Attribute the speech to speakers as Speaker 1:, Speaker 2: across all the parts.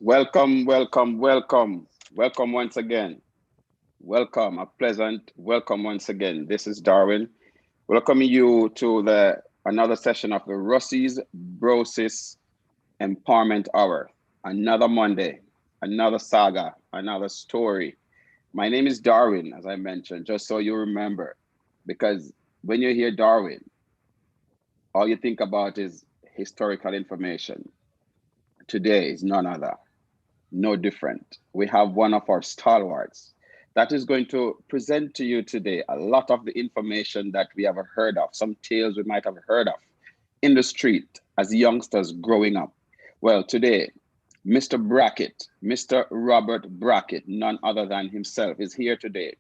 Speaker 1: Welcome, welcome, welcome. Welcome once again. Welcome, a pleasant welcome once again. This is Darwin. Welcoming you to the another session of the Russie's Brosis Empowerment Hour. Another Monday, another saga, another story. My name is Darwin, as I mentioned, just so you remember, because when you hear Darwin, all you think about is historical information. Today is none other, no different. We have one of our stalwarts that is going to present to you today a lot of the information that we have heard of, some tales we might have heard of in the street as youngsters growing up. Well, today, Mr. Brackett, Mr. Robert Brackett, none other than himself, is here today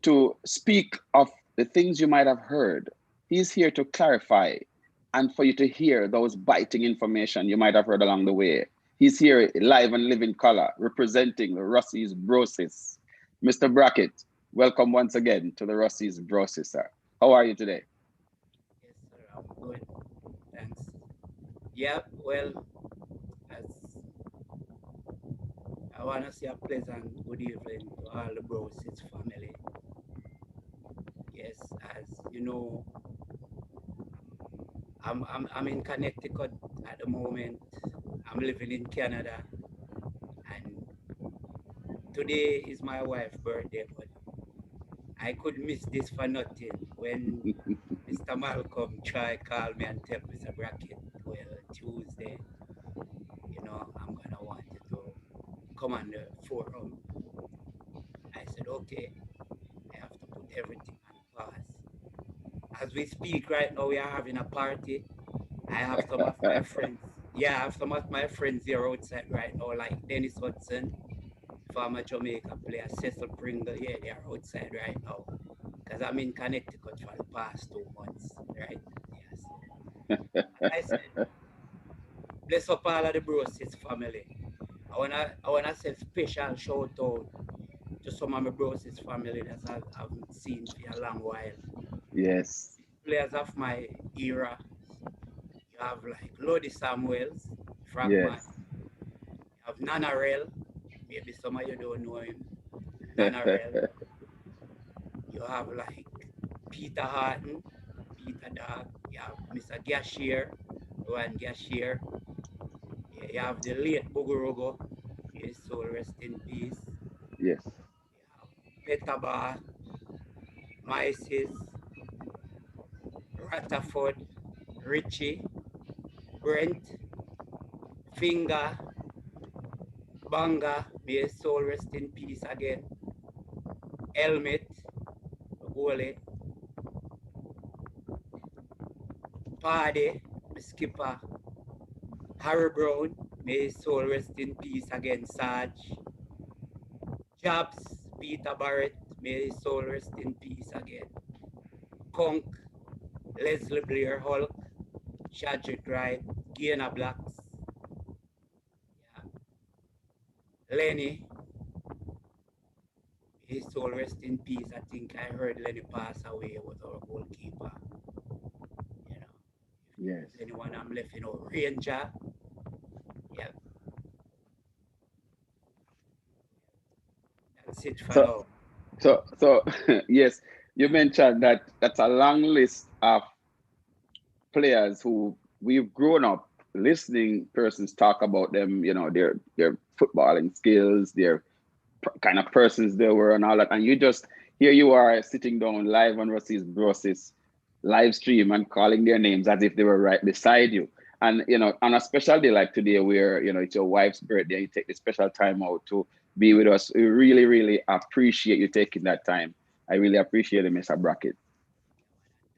Speaker 1: to speak of the things you might have heard. He's here to clarify and for you to hear those biting information you might have heard along the way. He's here live and live in color, representing the Russie's Brosis. Mr. Brackett, welcome once again to the Russie's Brosis, sir. How are you today?
Speaker 2: Yes, sir, I'm good. Thanks. Yeah, well, as I want to say a pleasant good evening to all the Brosis family. Yes, as you know, I'm in Connecticut at the moment. I'm living in Canada, and today is my wife's birthday, but I could miss this for nothing. When Mr. Malcolm tried call me and tell Mr. Brackett, well, Tuesday, I'm gonna want you to come on the forum. I said, okay, I have to put everything on pause. As we speak right now, we are having a party. I have some of my friends. Yeah, I have some of my friends here outside right now, like Dennis Hudson, former Jamaica player, Cecil Pringle. Yeah, they are outside right now. Because I'm in Connecticut for the past 2 months, right? Yeah, so I said, bless up all of the Brosis family. I wanna say special shout out to some of my Brosis family that I haven't seen for a long while.
Speaker 1: Yes,
Speaker 2: Players of my era, you have like Lodi Samuels, Fragman,
Speaker 1: yes.
Speaker 2: you have Nanarel, maybe some of you don't know him. Nanarel, you have like Peter Harton, Peter Dog, you have Mr. Gashier, Rowan Gashier, yeah, you have the late Bogorogo, his soul rest in peace.
Speaker 1: Yes.
Speaker 2: You have Petaba, Mices, Rutherford, Richie, Brent, Finger, Banga, may his soul rest in peace again. Helmet, Gole, Paddy, my skipper, Harry Brown, may his soul rest in peace again. Sarge, Jobs, Peter Barrett, may his soul rest in peace again. Conk, Leslie Blair Hulk, Shadrick Wright, Gainer Blacks, yeah. Lenny, his soul rest in peace. I think I heard Lenny pass away, was our goalkeeper. You know, if
Speaker 1: Yes.
Speaker 2: there's anyone I'm left, Ranger, yeah, that's it for
Speaker 1: So,
Speaker 2: now.
Speaker 1: so, yes, you mentioned that that's a long list of players who we've grown up listening persons talk about them, their footballing skills, their kind of persons they were and all that. And you just here you are sitting down live on Russie's Brosis live stream and calling their names as if they were right beside you. And on a special day like today, where it's your wife's birthday, you take the special time out to be with us. We really, really appreciate you taking that time. I really appreciate it, Mr. Brackett.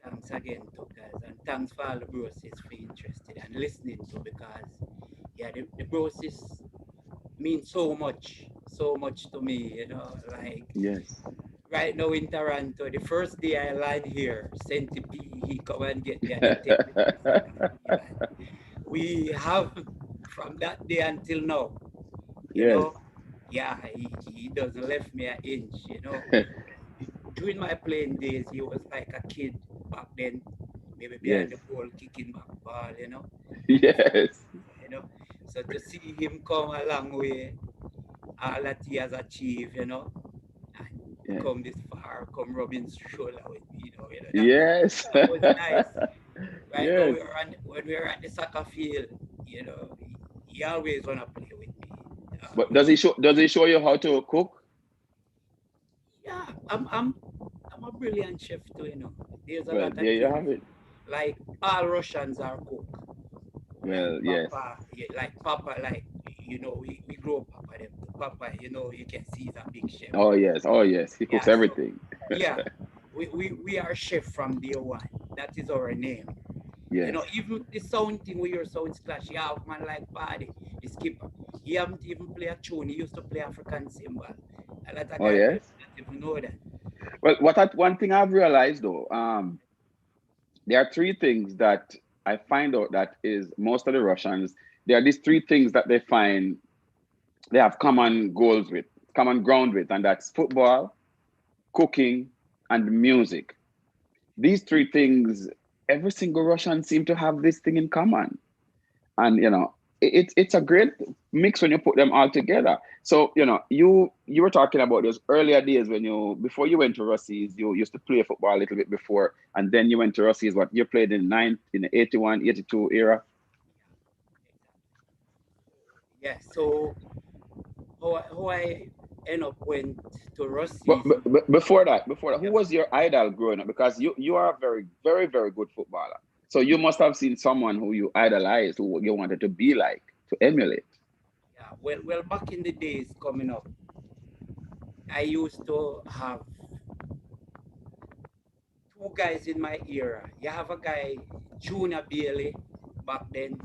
Speaker 2: Yeah, man, and thanks again to guys, and thanks for all the broses for interested and listening to because yeah, the broses mean so much to me. Like
Speaker 1: Yes.
Speaker 2: right now in Toronto, the first day I land here, Centipede, he come and get me and he take me to the final field. And we have from that day until now, you
Speaker 1: Yes.
Speaker 2: know, yeah, he doesn't left me an inch. During my playing days, he was like a kid back then, maybe behind
Speaker 1: Yes.
Speaker 2: the ball, kicking back ball, and from,
Speaker 1: Yes.
Speaker 2: you know. So to see him come a long way, all that he has achieved, and
Speaker 1: Yeah.
Speaker 2: come this far, come rubbing shoulder with me,
Speaker 1: Yes.
Speaker 2: that was nice. Right now,
Speaker 1: Yes.
Speaker 2: when we were at the soccer field, he always wanna play with me.
Speaker 1: But
Speaker 2: Always.
Speaker 1: does he show you how to cook?
Speaker 2: Yeah, I'm a brilliant chef too. There's a
Speaker 1: Well,
Speaker 2: lot of
Speaker 1: there you
Speaker 2: things
Speaker 1: have it.
Speaker 2: like all Russians are cook. Like
Speaker 1: Well, yes.
Speaker 2: Papa, yeah, like Papa, like we grow Papa them. Papa, you can see he's a big chef.
Speaker 1: Oh yes. Oh yes. He cooks
Speaker 2: Yeah, so
Speaker 1: everything.
Speaker 2: yeah, we are chef from day one. That is our name.
Speaker 1: Yes.
Speaker 2: Even the sound thing with your sounds clash, you have man like Paddy, the skipper. He haven't even played a tune. He used to play African cymbal. A lot of
Speaker 1: Oh
Speaker 2: guys
Speaker 1: yes.
Speaker 2: don't even know that.
Speaker 1: Well, one thing I've realized though, there are three things that I find out that is most of the Russians. There are these three things that they find they have common goals with, common ground with, and that's football, cooking, and music. These three things, every single Russian seem to have this thing in common. And it's a great mix when you put them all together. So you were talking about those earlier days when you before you went to Russia's, you used to play football a little bit before, and then you went to Russia's. What you played in the 81, 82 era?
Speaker 2: Yeah, so how I end up went to
Speaker 1: But,
Speaker 2: Rusty's.
Speaker 1: before that, who
Speaker 2: Yeah,
Speaker 1: was your idol growing up? Because you are a very, very, very good footballer. So you must have seen someone who you idolized, who you wanted to be like, to emulate.
Speaker 2: yeah. Well, back in the days coming up, I used to have two guys in my era. You have a guy, Junior Bailey, back then,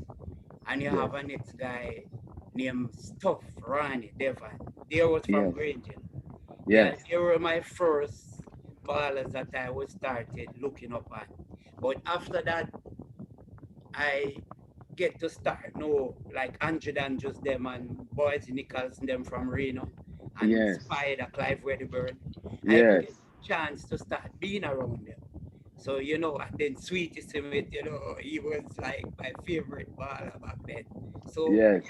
Speaker 2: and you
Speaker 1: Yes,
Speaker 2: have a next guy named Stuff Ronnie Devon. They was from
Speaker 1: yes,
Speaker 2: Granger. Yeah,
Speaker 1: yes,
Speaker 2: they were my first ballers that I was started looking up at. But after that, I get to start know like Andrew and just them and Boys Nichols and them from Reno and
Speaker 1: yes,
Speaker 2: Spider, Clive Wedderburn. I even
Speaker 1: yes,
Speaker 2: get chance to start being around them. So and then Sweetie Smith, he was like my favorite baller back then. So
Speaker 1: yes.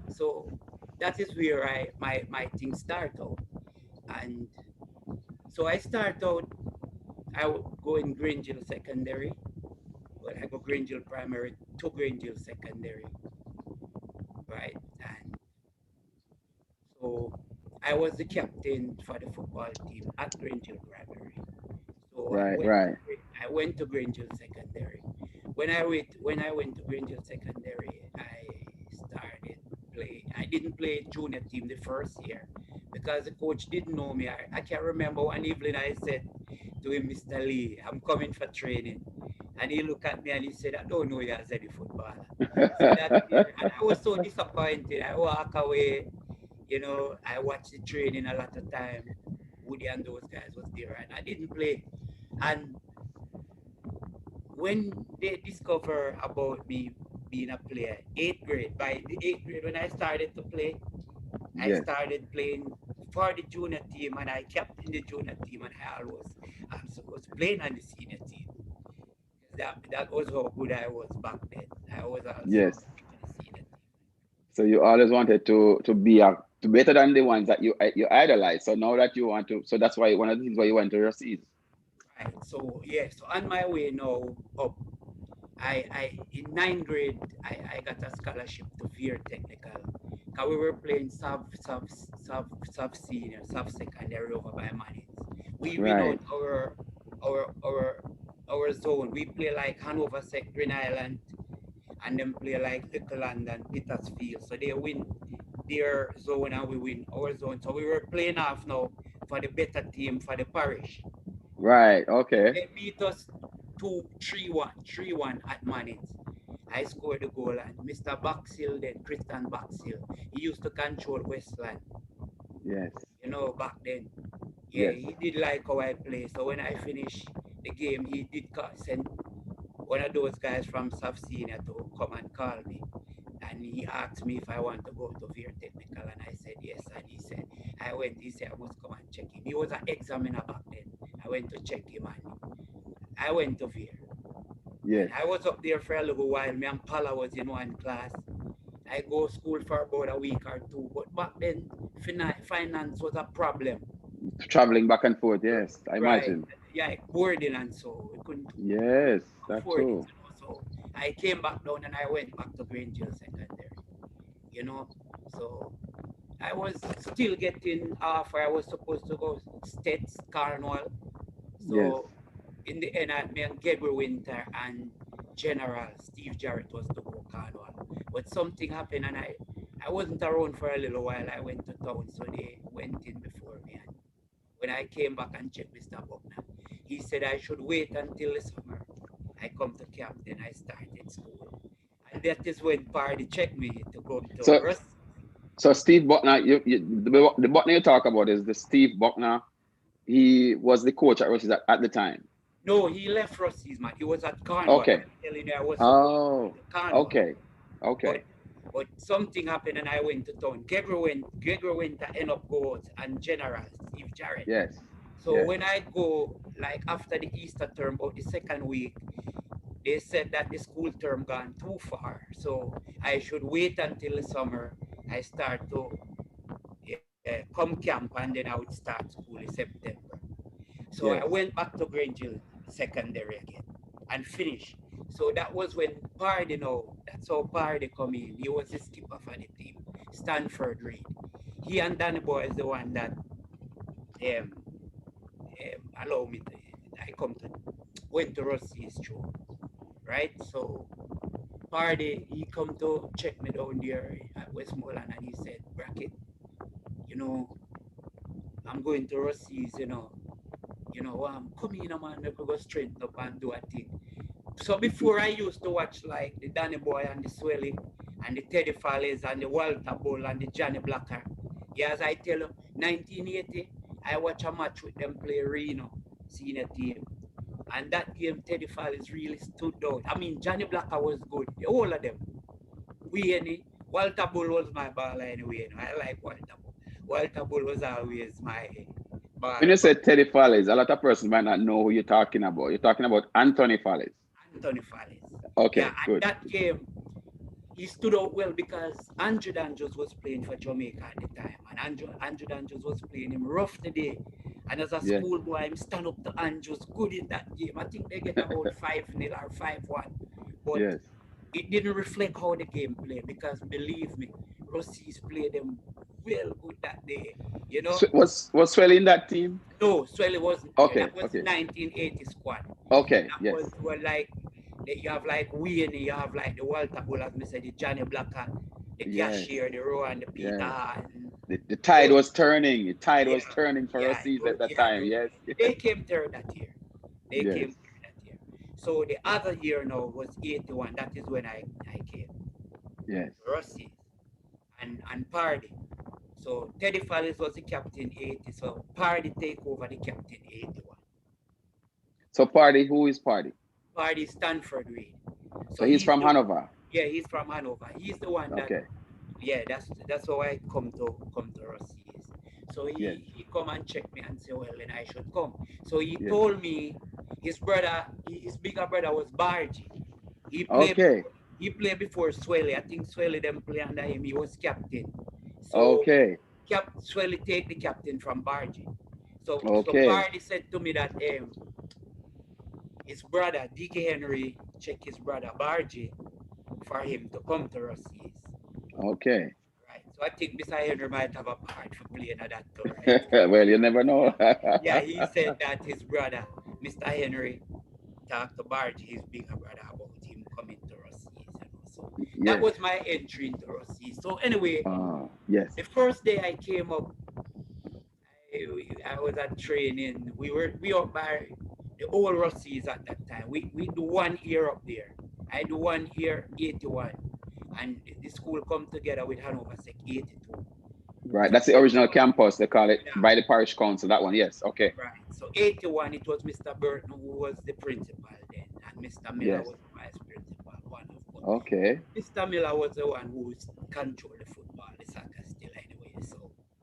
Speaker 2: so that is where my thing start out. And so I start out, I would go in Grangeville Secondary. Well, I go Grangeville Primary to Grangeville Secondary, right? And so I was the captain for the football team at Grangeville Primary. So
Speaker 1: Right, right.
Speaker 2: I went to Grangeville Secondary. When I went to Grangeville Secondary, I started play. I didn't play junior team the first year because the coach didn't know me. I can't remember one evening I said to him, Mr. Lee, I'm coming for training. And he looked at me and he said, I don't know you as any footballer. So that year, and I was so disappointed. I walk away, I watched the training a lot of time. Woody and those guys was there and I didn't play. And when they discover about me being a player, eighth grade, by the eighth grade when I started to play, I
Speaker 1: Yes,
Speaker 2: started playing for the junior team and I kept in the junior team and I was playing on the senior team. That was how good I was back then. I was also
Speaker 1: yes.
Speaker 2: in the senior team.
Speaker 1: So you always wanted to be to better than the ones that you idolize. So now that you want to, so that's why one of the things why you went to overseas.
Speaker 2: Right. So yeah, so on my way now up, I in ninth grade I got a scholarship to Veer Technical. Cause we were playing sub senior, sub secondary over by Manning. We win out
Speaker 1: Right,
Speaker 2: our zone. We play like Hanover Sec Green Island and then play like Little London, Petersfield. So they win their zone and we win our zone. So we were playing off now for the better team for the parish.
Speaker 1: right. Okay.
Speaker 2: They beat us 3-1 at Manning. I scored the goal and Mr. Boxill then, Christian Boxill, he used to control Westland,
Speaker 1: Yes,
Speaker 2: back then. Yeah,
Speaker 1: yes.
Speaker 2: he did like how I play. So when I finished the game, he did send one of those guys from Sub Senior to come and call me. And he asked me if I want to go to Veer Technical, and I said yes. And he said I must come and check him. He was an examiner back then. I went to check him, and I went to Veer. And
Speaker 1: Yes.
Speaker 2: I was up there for a little while. Me and Pala was in one class. I go school for about a week or two. But back then, finance was a problem.
Speaker 1: Traveling back and forth, yes, I
Speaker 2: Right.
Speaker 1: imagine.
Speaker 2: Yeah, boarding and so we couldn't
Speaker 1: Yes, that
Speaker 2: afford it,
Speaker 1: too.
Speaker 2: So I came back down and I went back to Grangeville Secondary, you know. So I was still getting offer. I was supposed to go States Carnival.
Speaker 1: Yes.
Speaker 2: So in the end, me and Gabriel Winter and General Steve Jarrett was to go Carnival. But something happened and I wasn't around for a little while. I went to town, so they went in before me. And when I came back and checked Mr. Buckner, he said I should wait until the summer. I come to camp, then I started school. And that is when Party checked me to come to
Speaker 1: So
Speaker 2: Russ.
Speaker 1: so Steve Buckner, the Buckner you talk about is the Steve Buckner. He was the coach at Rusea at the time.
Speaker 2: No, he left Rusty's, man. He was at Cornwall.
Speaker 1: Okay.
Speaker 2: I'm telling you, I was supposed to go
Speaker 1: Oh,
Speaker 2: to Cornwall.
Speaker 1: okay.
Speaker 2: But
Speaker 1: Okay.
Speaker 2: but something happened and I went to town. Gregory went to end up go out and General Steve Jarrett.
Speaker 1: Yes.
Speaker 2: So
Speaker 1: Yes.
Speaker 2: when I go, like after the Easter term, about the second week, they said that the school term gone too far. So I should wait until the summer. I start to come camp and then I would start school in September. So I
Speaker 1: Yes.
Speaker 2: went back to Grangeville Secondary again and finished. So that was when Pardy now, that's how Pardy come in. He was the skipper for the team, Stanford Reed. He and Danny Boy is the one that allow me to, I come to, went to Rusty's show, right? So Pardy, he come to check me down there at Westmoreland and he said, Brackett, you know, I'm going to Rusty's, come in, man, make we go straighten up and do a thing. So before I used to watch like the Danny Boy and the Swelly and the Teddy Fallis and the Walter Bull and the Johnny Blacker. Yeah, as I tell you, 1980, I watch a match with them play Reno, senior team. And that game, Teddy Fallis really stood out. I mean, Johnny Blacker was good. All of them. Walter Bull was my baller anyway. I like Walter Bull. Walter Bull was always my
Speaker 1: When you
Speaker 2: baller.
Speaker 1: say Teddy Fallis, a lot of persons might not know who you're talking about. You're talking about Anthony Fallis.
Speaker 2: Anthony Fallis. Yeah,
Speaker 1: Okay,
Speaker 2: and
Speaker 1: good.
Speaker 2: that game, he stood out well because Andrew Danjos was playing for Jamaica at the time, and Andrew Danjos was playing him rough today. And as a
Speaker 1: Yes.
Speaker 2: schoolboy, I'm stand up to Andrews good in that game. I think they get about 5-0 or 5-1. But
Speaker 1: Yes.
Speaker 2: it didn't reflect how the game played because believe me, Rossi's played them well good that day. You know?
Speaker 1: Was Swelly in that team?
Speaker 2: No, Swelly wasn't there.
Speaker 1: Okay,
Speaker 2: That was
Speaker 1: okay.
Speaker 2: 1980 squad.
Speaker 1: Okay,
Speaker 2: That
Speaker 1: yes.
Speaker 2: was were like you have like Wayne, you have like the Walter Bull, as me said, the Johnny Blacker, the
Speaker 1: Yes.
Speaker 2: Cashier, the Rowan, the Peter,
Speaker 1: Yes.
Speaker 2: and
Speaker 1: The tide
Speaker 2: those,
Speaker 1: was turning. The tide
Speaker 2: yeah,
Speaker 1: was turning for
Speaker 2: yeah,
Speaker 1: us at that time. Yes.
Speaker 2: they came third that year. They
Speaker 1: Yes.
Speaker 2: came third that year. So the other year now was 81. That is when I came.
Speaker 1: Yes.
Speaker 2: Rusty and Pardy. So Teddy Fallis was the captain 80. So Pardy take over the captain 81.
Speaker 1: So Party, who is Party?
Speaker 2: Pardy Stanford Reed.
Speaker 1: So
Speaker 2: So
Speaker 1: he's
Speaker 2: he's
Speaker 1: from
Speaker 2: the
Speaker 1: Hanover.
Speaker 2: yeah, he's from Hanover. He's the one that
Speaker 1: Okay.
Speaker 2: yeah, that's how I come to Rusty's. So
Speaker 1: Yes.
Speaker 2: he come and check me and say, well, then I should come. So he
Speaker 1: Yes.
Speaker 2: told me his bigger brother was Bargy. He played
Speaker 1: Okay.
Speaker 2: before, he played before Swelly. I think Swelly them play under him. He was captain. So
Speaker 1: Okay.
Speaker 2: Swelly take the captain from Bargy. So
Speaker 1: Okay.
Speaker 2: Bargy said to me that his brother DK Henry check his brother Bargy for him to come to Rusty's.
Speaker 1: Okay.
Speaker 2: Right. So I think Mr. Henry might have a part for playing at that too, right?
Speaker 1: Well, you never know.
Speaker 2: Yeah, he said that his brother, Mr. Henry, talked to Barge, his bigger brother, about him coming to Rusty's. So that
Speaker 1: Yes.
Speaker 2: was my entry into Rusty's. So anyway,
Speaker 1: Yes.
Speaker 2: the first day I came up, I was at training. We up by the old Rusty's at that time. We do 1 year up there. I do 1 year 81. And the school come together with Hanover Sec 82.
Speaker 1: Right.
Speaker 2: So
Speaker 1: That's the original campus. They call it
Speaker 2: yeah,
Speaker 1: by the parish council. That one. Yes. Okay.
Speaker 2: right. So 81, it was Mr. Burton who was the principal then, and Mr. Miller
Speaker 1: Yes.
Speaker 2: was the vice principal, one of them.
Speaker 1: Okay.
Speaker 2: Mr. Miller was the one who controlled the football, the soccer still anyway. So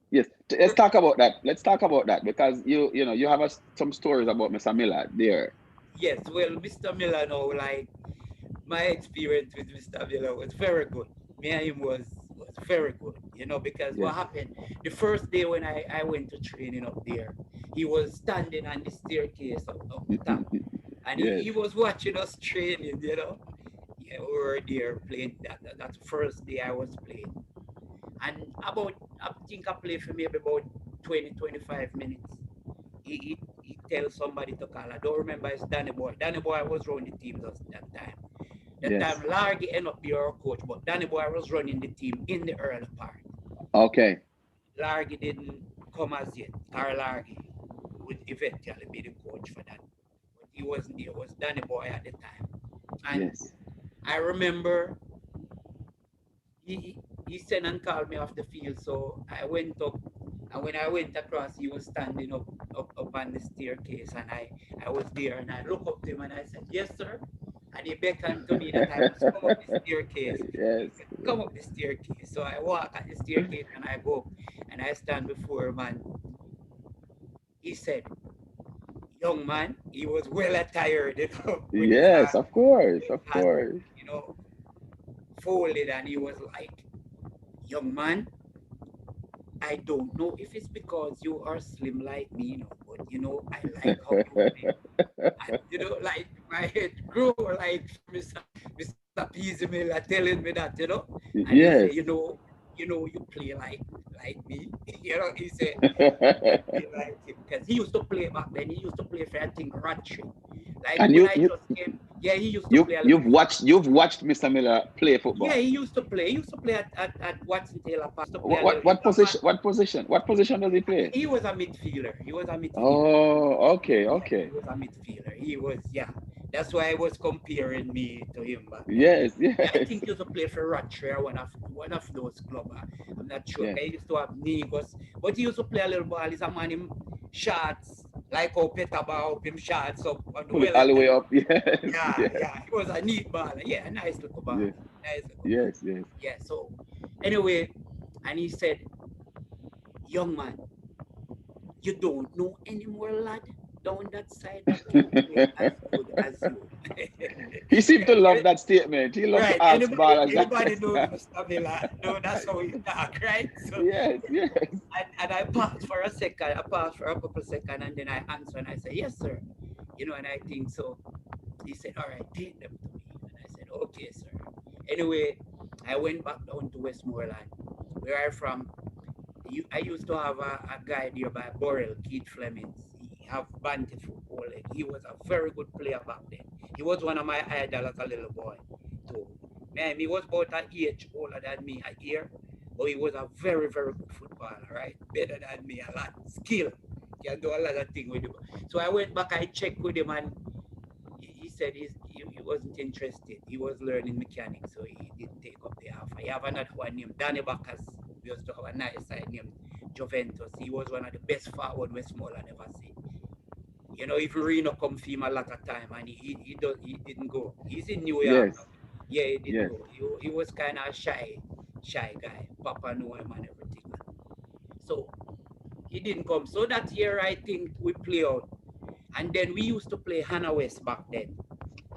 Speaker 1: Yes. Let's talk about that. Let's talk about that because you have some stories about Mr. Miller there.
Speaker 2: yes, well, Mr. Miller now, like my experience with Mr. Miller was very good. me and him was very good, because
Speaker 1: Yes.
Speaker 2: what happened the first day when I went to training up there, he was standing on the staircase up the top, and
Speaker 1: Yes.
Speaker 2: he was watching us training. Yeah, we were there playing that first day I was playing, and about I think I played for maybe about 20-25 minutes. He tells somebody to call. I don't remember, it's Danny Boy. Danny Boy was running the team that time. That
Speaker 1: Yes.
Speaker 2: time Largy ended up being our coach, but Danny Boy was running the team in the early part.
Speaker 1: Okay.
Speaker 2: Largy didn't come as yet. Carl Largy would eventually be the coach for that. But he wasn't there. It was Danny Boy at the time. And
Speaker 1: Yes.
Speaker 2: I remember he he sent and called me off the field. So I went up, and when I went across, he was standing up on the staircase, and I was there, and I looked up to him and I said, "Yes, sir." And he beckoned to me that I must come up the staircase. He
Speaker 1: Yes.
Speaker 2: said, "Come up the staircase." So I walk at the staircase and I go up and I stand before him, and he said, "Young man," he was well attired, with his
Speaker 1: Yes, of course, of
Speaker 2: hat,
Speaker 1: course.
Speaker 2: you know, folded, and he was like, "Young man, I don't know if it's because you are slim like me, but I like how you play." And like my head grew, like Mr. Peasy telling me that, and he said,
Speaker 1: Yes.
Speaker 2: you play like me. He said, you play like him. Because he used to play back then. He used to play for, I think, Ratchet. Like
Speaker 1: And
Speaker 2: when
Speaker 1: you
Speaker 2: I
Speaker 1: you
Speaker 2: just came, yeah, he used to
Speaker 1: you
Speaker 2: play a little
Speaker 1: you've
Speaker 2: bit.
Speaker 1: watched Mr. Miller play
Speaker 2: Yeah,
Speaker 1: football.
Speaker 2: he used to play. He used to play at Watson Taylor Park. He used to play
Speaker 1: What
Speaker 2: a little.
Speaker 1: what
Speaker 2: He
Speaker 1: what
Speaker 2: was
Speaker 1: position what position does he play?
Speaker 2: he was a midfielder. He was a midfielder.
Speaker 1: Oh, okay,
Speaker 2: Yeah, he
Speaker 1: okay.
Speaker 2: was a midfielder. He was, yeah. That's why I was comparing me to him back then.
Speaker 1: Yes,
Speaker 2: Yeah, I
Speaker 1: yes,
Speaker 2: think he used to play for Rusea, one of those clubs. I'm not sure.
Speaker 1: yes.
Speaker 2: He used to have Negos, but he used to play a little ball. He's a man him shots like how Peter Bow him shots up on the
Speaker 1: Pull it
Speaker 2: well.
Speaker 1: all the way up. Yes,
Speaker 2: Yeah,
Speaker 1: yes,
Speaker 2: yeah. He was a neat ball. Yeah, nice little ball.
Speaker 1: yes,
Speaker 2: Nice little ball.
Speaker 1: yes, yes.
Speaker 2: Yeah. So anyway, and he said, "Young man, you don't know any more lad down that side that can play as good as you."
Speaker 1: He seemed to
Speaker 2: Yeah,
Speaker 1: love that statement. He loved to
Speaker 2: right.
Speaker 1: ask
Speaker 2: Anybody
Speaker 1: ballers that
Speaker 2: anybody knows
Speaker 1: question.
Speaker 2: Mr. Miller? No, that's how we talk, right? So
Speaker 1: Yes, yes.
Speaker 2: and I paused for a second, I paused for a couple seconds, and then I answer and I say, "Yes, sir." And I think so. He said, "All right, take them to me." And I said, "Okay, sir." Anyway, I went back down to Westmoreland, where I'm from. I used to have a guy there by Burrell, Keith Flemings. He have banty football. He was a very good player back then. He was one of my idols as a little boy, too. Man, he was about an age older than me a year, but he was a very, very good footballer, right? Better than me a lot. Skill. Can do a lot of things with him. So I went back, I checked with him, and he said he wasn't interested. He was learning mechanics, so he didn't take up the offer. He have another one named Danny Bacchus. We used to have a nice side named Juventus. He was one of the best forward Westmoreland ever seen. If Reno come for him a lot of time, and he didn't go. He's in New York now.
Speaker 1: Yes,
Speaker 2: Yeah, he didn't
Speaker 1: yes.
Speaker 2: go. He was kind of a shy guy. Papa knew him and everything. So he didn't come. So that year, I think we play out. And then we used to play Hannah West back then.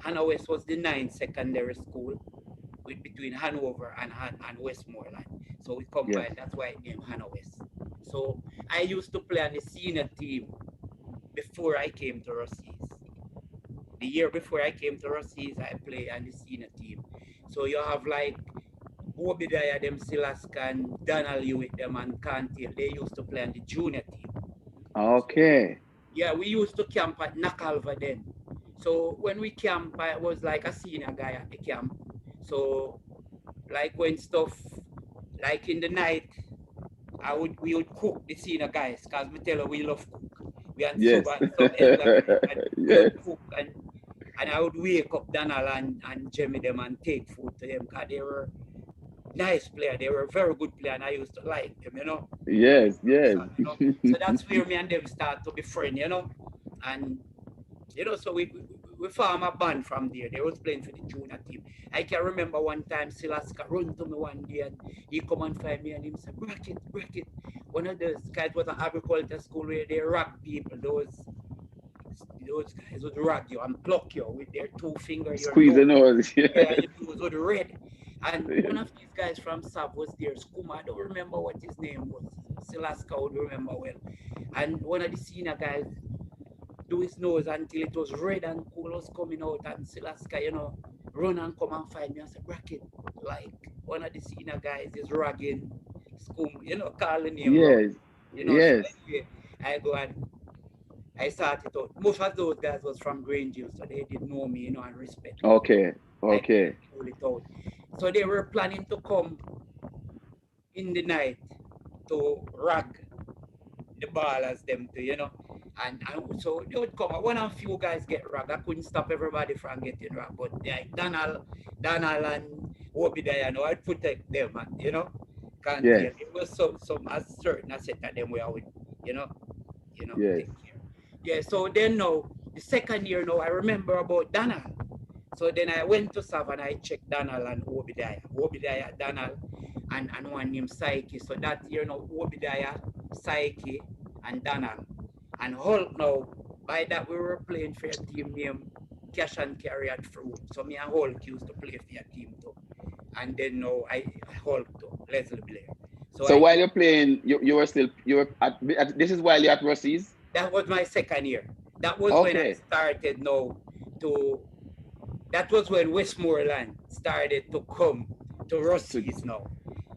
Speaker 2: Hannah West was the ninth secondary school between Hanover and Westmoreland. So we
Speaker 1: Yes.
Speaker 2: combined, that's why it named Hannah West. So I used to play on the senior team before I came to Russia's. The year before I came to Russia's, I played on the senior team. So you have like Obadiah, them Silaskan, Donald Hewitt, them and Cantil. They used to play on the junior team. So
Speaker 1: Okay.
Speaker 2: yeah, we used to camp at Nakalva then. So when we camp, I was like a senior guy at the camp. So like when stuff, like in the night, we would cook the senior guys, because we tell her we love cook. We had
Speaker 1: Yes.
Speaker 2: some elder guys, and we
Speaker 1: Yes.
Speaker 2: would cook, and I would wake up Donald and Jimmy them and take food to them, because they were nice player. They were a very good player, and I used to like them.
Speaker 1: Yes. Yes.
Speaker 2: So that's where me and them start to be friends. And so we formed a band from there. They was playing for the junior team. I can remember one time Silaska run to me one day, and he come and find me and he said, Brackett, Brackett. One of those guys was an agriculture school where they rock people. Those guys would rock you and pluck you with their two finger, your
Speaker 1: Squeeze the
Speaker 2: nose.
Speaker 1: nose.
Speaker 2: Yeah,
Speaker 1: Yes.
Speaker 2: your nose would red. And one of these guys from Sab was there, Skuma. I don't remember what his name was. Silaska would remember well. And one of the senior guys do his nose until it was red and cool was coming out. And Silaska, run and come and find me. I said, Brackett, like one of the senior guys is ragging Skum, calling him wrong.
Speaker 1: Yes.
Speaker 2: So
Speaker 1: Yes.
Speaker 2: anyway, I go and I started out. Most of those guys was from Grangeville, so they did know me, and respect me.
Speaker 1: Okay.
Speaker 2: I
Speaker 1: Okay.
Speaker 2: pull it out. So they were planning to come in the night to rag the ballers them to, and so they would come. One of few guys get rag. I couldn't stop everybody from getting rag, but like Donald and Obadiah, I'd protect them, and can't
Speaker 1: Yes.
Speaker 2: tell. It was some as certain I said that them where I would, you know,
Speaker 1: Yes.
Speaker 2: take care. Yeah, so then now the second year now I remember about Donald. So then I went to Sav and I checked Donald and Obadiah, Donald, and one named Psyche. So that year now Obadiah, Psyche, and Donald. And Hulk now, by that we were playing for a team named Cash and Carry at Fruit. So me and Hulk used to play for a team too. And then now I Hulk too, Leslie Blair. So
Speaker 1: So
Speaker 2: I
Speaker 1: while you're playing, you were still you were this is while you're at Russie's.
Speaker 2: that was my second year. That was when I
Speaker 1: Okay.
Speaker 2: started now to that was when Westmoreland started to come to
Speaker 1: So
Speaker 2: Rusty's now.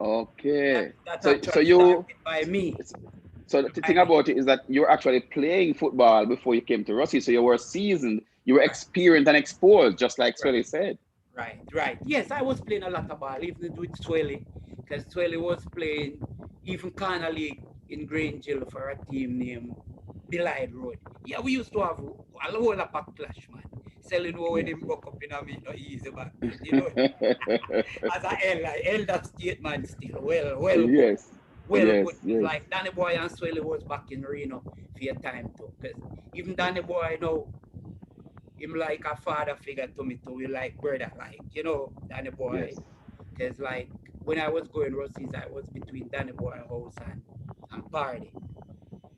Speaker 1: okay.
Speaker 2: That
Speaker 1: So
Speaker 2: actually started
Speaker 1: you
Speaker 2: by me.
Speaker 1: so the
Speaker 2: By
Speaker 1: thing
Speaker 2: me.
Speaker 1: about it is that you were actually playing football before you came to Rossi. So you were seasoned, you were
Speaker 2: Right,
Speaker 1: experienced and exposed, just like
Speaker 2: right,
Speaker 1: Swelly said.
Speaker 2: right. Yes, I was playing a lot of ball, even with Swelly, because Swelly was playing even Corner League in Grangeville for a team named Belide Road. Yeah, we used to have a whole lot of clash, man. Selling over when
Speaker 1: Yes.
Speaker 2: him broke up in a me, no easy back then, as a elder statement still, well good.
Speaker 1: Yes.
Speaker 2: Well
Speaker 1: Yes.
Speaker 2: good. It's
Speaker 1: Yes.
Speaker 2: like Danny Boy and Swelly was back in Reno for a time too. Because even Danny Boy now, him like a father figure to me too. We like brother, like, Danny Boy.
Speaker 1: Yes.
Speaker 2: Because like when I was going Rossies, I was between Danny Boy house and party.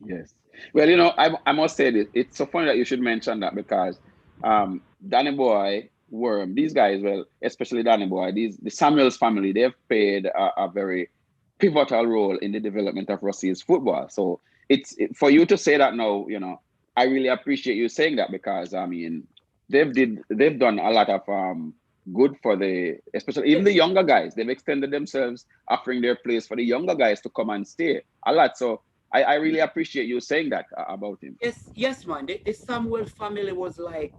Speaker 1: Yes. Well, I must say this. It's so funny that you should mention that because Danny Boy, Worm, these guys, well, especially Danny Boy, the Samuels family, they've played a very pivotal role in the development of Russell's football. So for you to say that now, I really appreciate you saying that because I mean they've done a lot of good for especially even the
Speaker 2: Yes,
Speaker 1: younger guys. They've extended themselves, offering their place for the younger guys to come and stay a lot. So I really appreciate you saying that about him.
Speaker 2: yes, man. The Samuel family was like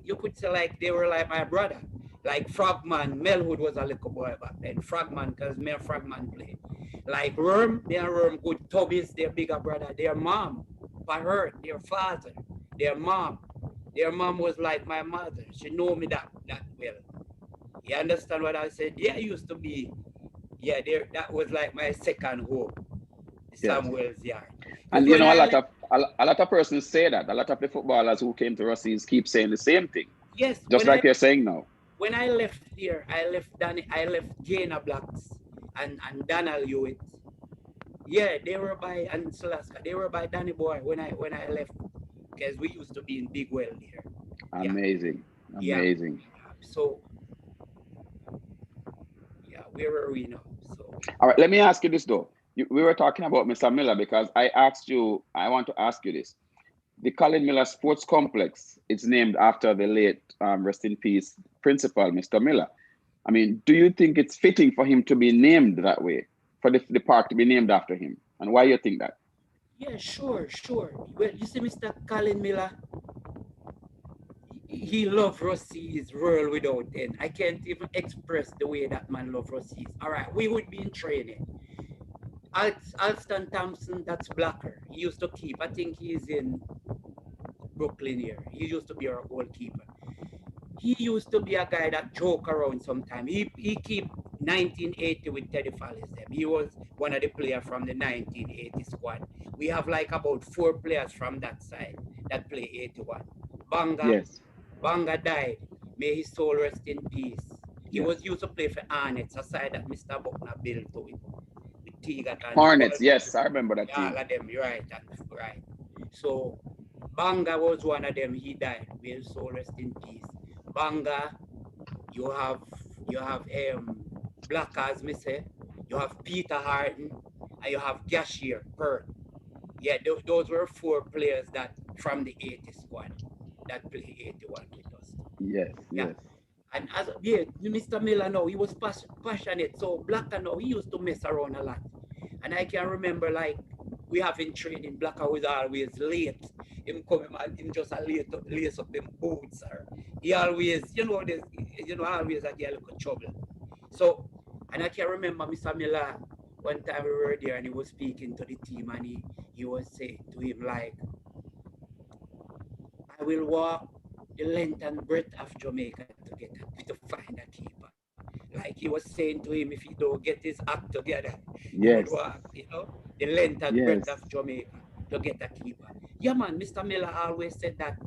Speaker 2: you could say like they were like my brother. Like Frogman, Melwood was a little boy back then. Frogman, because me and Frogman play. Like Worm, me and Worm good Toby's their bigger brother. Their mom, Pahert, their father, their mom. Their mom was like my mother. She know me that well. You understand what I said? There used to be, yeah, there that was like my second home, the
Speaker 1: Yes.
Speaker 2: Samuel's yard. Because
Speaker 1: And
Speaker 2: when
Speaker 1: a
Speaker 2: I
Speaker 1: lot
Speaker 2: left,
Speaker 1: of a lot of persons say that. A lot of the footballers who came to Russies keep saying the same thing,
Speaker 2: yes,
Speaker 1: just like you're saying now.
Speaker 2: when I left here, I left Jana Blacks and Daniel Hewitt. Yeah, they were by and Salaska. They were by Danny Boy when I left because we used to be in Big Well here. Yeah,
Speaker 1: Amazing,
Speaker 2: yeah.
Speaker 1: amazing.
Speaker 2: So yeah, where were we now? So
Speaker 1: All right, let me ask you this though. We were talking about Mr. Miller because I asked you. I want to ask you this. The Colin Miller Sports Complex. It's named after the late, rest in peace, principal, Mr. Miller. I mean, do you think it's fitting for him to be named that way, for the park to be named after him, and why you think that?
Speaker 2: yeah, sure. Well, you see, Mr. Colin Miller, he loved Rossi's world without end. I can't even express the way that man loved Rossi's. All right, we would be in training. Alston Thompson, that's Blacker. He used to keep. I think he's in Brooklyn here. He used to be our goalkeeper. He used to be a guy that joke around sometime. He keep 1980 with Teddy Fallis them. He was one of the players from the 1980 squad. We have like about 4 players from that side that play 81. Banga,
Speaker 1: Yes,
Speaker 2: Banga died. May his soul rest in peace. He
Speaker 1: yes.
Speaker 2: was used to play for Arnett, a side that Mr. Buckner built to it. With Tigat and
Speaker 1: Hornets. Yes, I remember that
Speaker 2: all
Speaker 1: team.
Speaker 2: of them, right, right. So Banga was one of them. He died. May his soul rest in peace. Banga, you have Black, as me say, you have Peter Harton, and you have Gashier Perth. Yeah, those were four players that from the 80 squad that play 81 with us.
Speaker 1: Yes,
Speaker 2: Yeah.
Speaker 1: yes,
Speaker 2: And as yeah, Mr. Miller now, he was passionate. So Blacker now, he used to mess around a lot. And I can remember like we having training, Blacker was always late. Him coming and him just a lace up them boots or he always, always a get a little trouble. So and I can remember Mr. Miller one time we were there and he was speaking to the team and he was saying to him like I will walk the length and breadth of Jamaica to find a keeper. Like he was saying to him, if he don't get his act together, he would
Speaker 1: yes,
Speaker 2: walk, the length and breadth
Speaker 1: yes.
Speaker 2: of Jamaica to get a keeper. Yeah, man, Mr. Miller always said that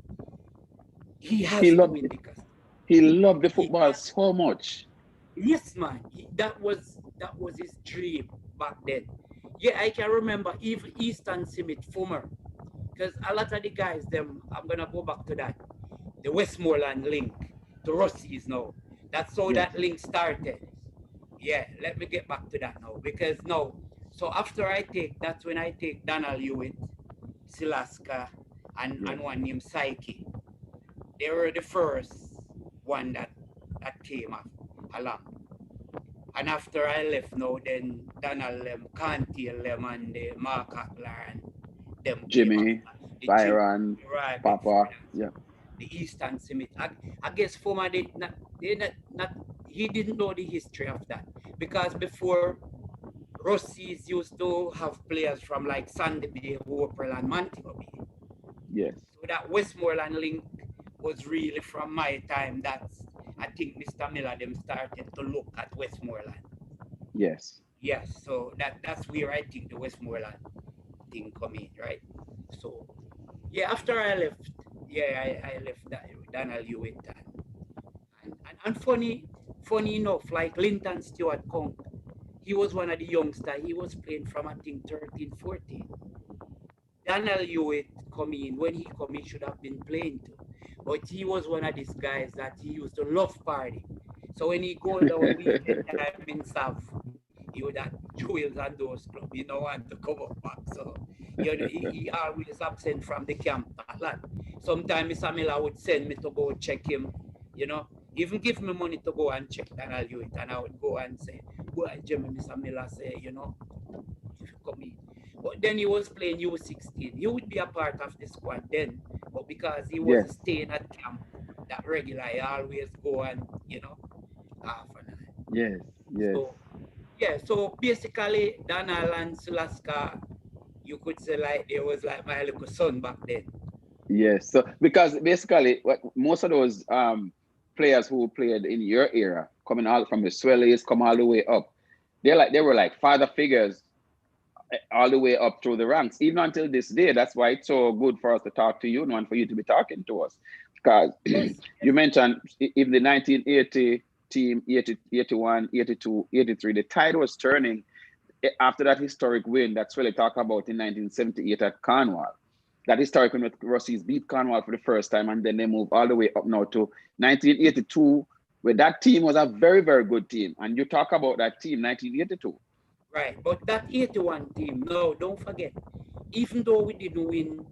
Speaker 2: he
Speaker 1: He
Speaker 2: has to
Speaker 1: loved
Speaker 2: win because
Speaker 1: he loved the
Speaker 2: he
Speaker 1: football
Speaker 2: has.
Speaker 1: so much.
Speaker 2: Yes, man, that was his dream back then. Yeah, I can remember even Eastern Summit Fumer, because a lot of the guys, them, I'm gonna go back to that. The Westmoreland link to Rusea's now. That's how
Speaker 1: Yes,
Speaker 2: that link started. Yeah, let me get back to that now because now, so after that's when I take Donald Hewitt, Silaska,
Speaker 1: yes,
Speaker 2: and one named Psyche. They were the first one that came along. And after I left now, then Donald them, Cantil them, and the Mark Hackler and them came
Speaker 1: Jimmy,
Speaker 2: after. The Jim
Speaker 1: Byron,
Speaker 2: right before
Speaker 1: Papa.
Speaker 2: that.
Speaker 1: Yeah,
Speaker 2: The Eastern Summit. I guess Former they not he didn't know the history of that because before Rossies used to have players from like Sandy Bay, Hopewell, and Montego Bay.
Speaker 1: yes,
Speaker 2: So that Westmoreland link was really from my time. That's I think Mr. Miller them started to look at Westmoreland.
Speaker 1: yes,
Speaker 2: Yes, so that's where I think the Westmoreland thing come in, right? So yeah, after I left, yeah, I left that Donald Hewitt and funny enough, like Linton Stewart Kong, he was one of the youngsters. He was playing from I think 13, 14. Daniel Hewitt come in, when he come in should have been playing too. But he was one of these guys that he used to love party. So when he go down weekend time in South, he would have jewels and those club, he don't want to come up back. So he always absent from the camp a lot. Sometimes Mr. Miller would send me to go check him, you know, even give me money to go and check Daniel Hewitt, and I would go and say, go and Jimmy, Mr. Miller say, if you come in. But then he was playing U16. He would be a part of the squad then, but because he was
Speaker 1: yes,
Speaker 2: staying at camp, that regular, he always go and, half an hour.
Speaker 1: yes, yes,
Speaker 2: So, yeah, so basically, Donald and Sulaska, you could say like they was like my little son back then.
Speaker 1: yes. So because basically, most of those players who played in your era, coming out from the Swellies, come all the way up, they were like father figures all the way up through the ranks, even until this day. That's why it's so good for us to talk to you and for you to be talking to us. Because
Speaker 2: Yes,
Speaker 1: you mentioned in the 1980 team, 80, 81, 82, 83, the tide was turning after that historic win that's really talked about in 1978 at Cornwall. That historic win with Russies beat Cornwall for the first time, and then they move all the way up now to 1982, where that team was a very, very good team. And you talk about that team, 1982.
Speaker 2: right. But that 81 team, no, don't forget, even though we didn't win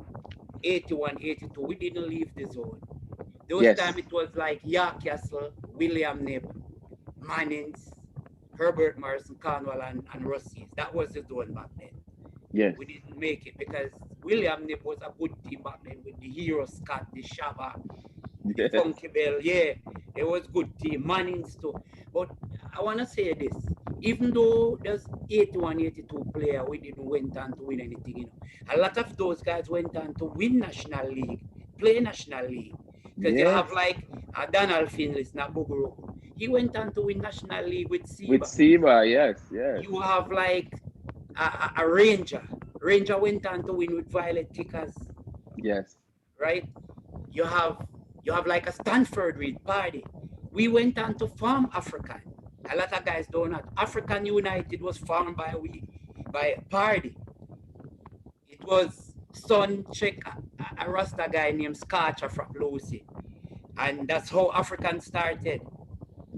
Speaker 2: 81, 82, we didn't leave the zone. Those
Speaker 1: Yes,
Speaker 2: time it was like York Castle, William Knibb, Mannings, Herbert Morrison, Cornwall, and Russies. That was the zone back then.
Speaker 1: yes,
Speaker 2: We didn't make it because William Knibb was a good team back then with the Hero Scott, the Shabba, the
Speaker 1: yes,
Speaker 2: Funky Bell. Yeah, it was good team. Mannings too. But I want to say this. Even though there's 81, 82 player, we didn't went on to win anything. A lot of those guys went on to win National League, play National League. Because you have
Speaker 1: yes.
Speaker 2: like Donald Finless, Nabuguru. He went on to win National League with
Speaker 1: With
Speaker 2: Seba.
Speaker 1: Siva, yes, yes,
Speaker 2: You have like a Ranger. Ranger went on to win with Violet Tickers,
Speaker 1: yes,
Speaker 2: right? You have you have like a Stanford with Party. We went on to form African. A lot of guys don't know. African United was formed by Party. It was son check a Rasta guy named Scarcher from Lucy. And that's how African started.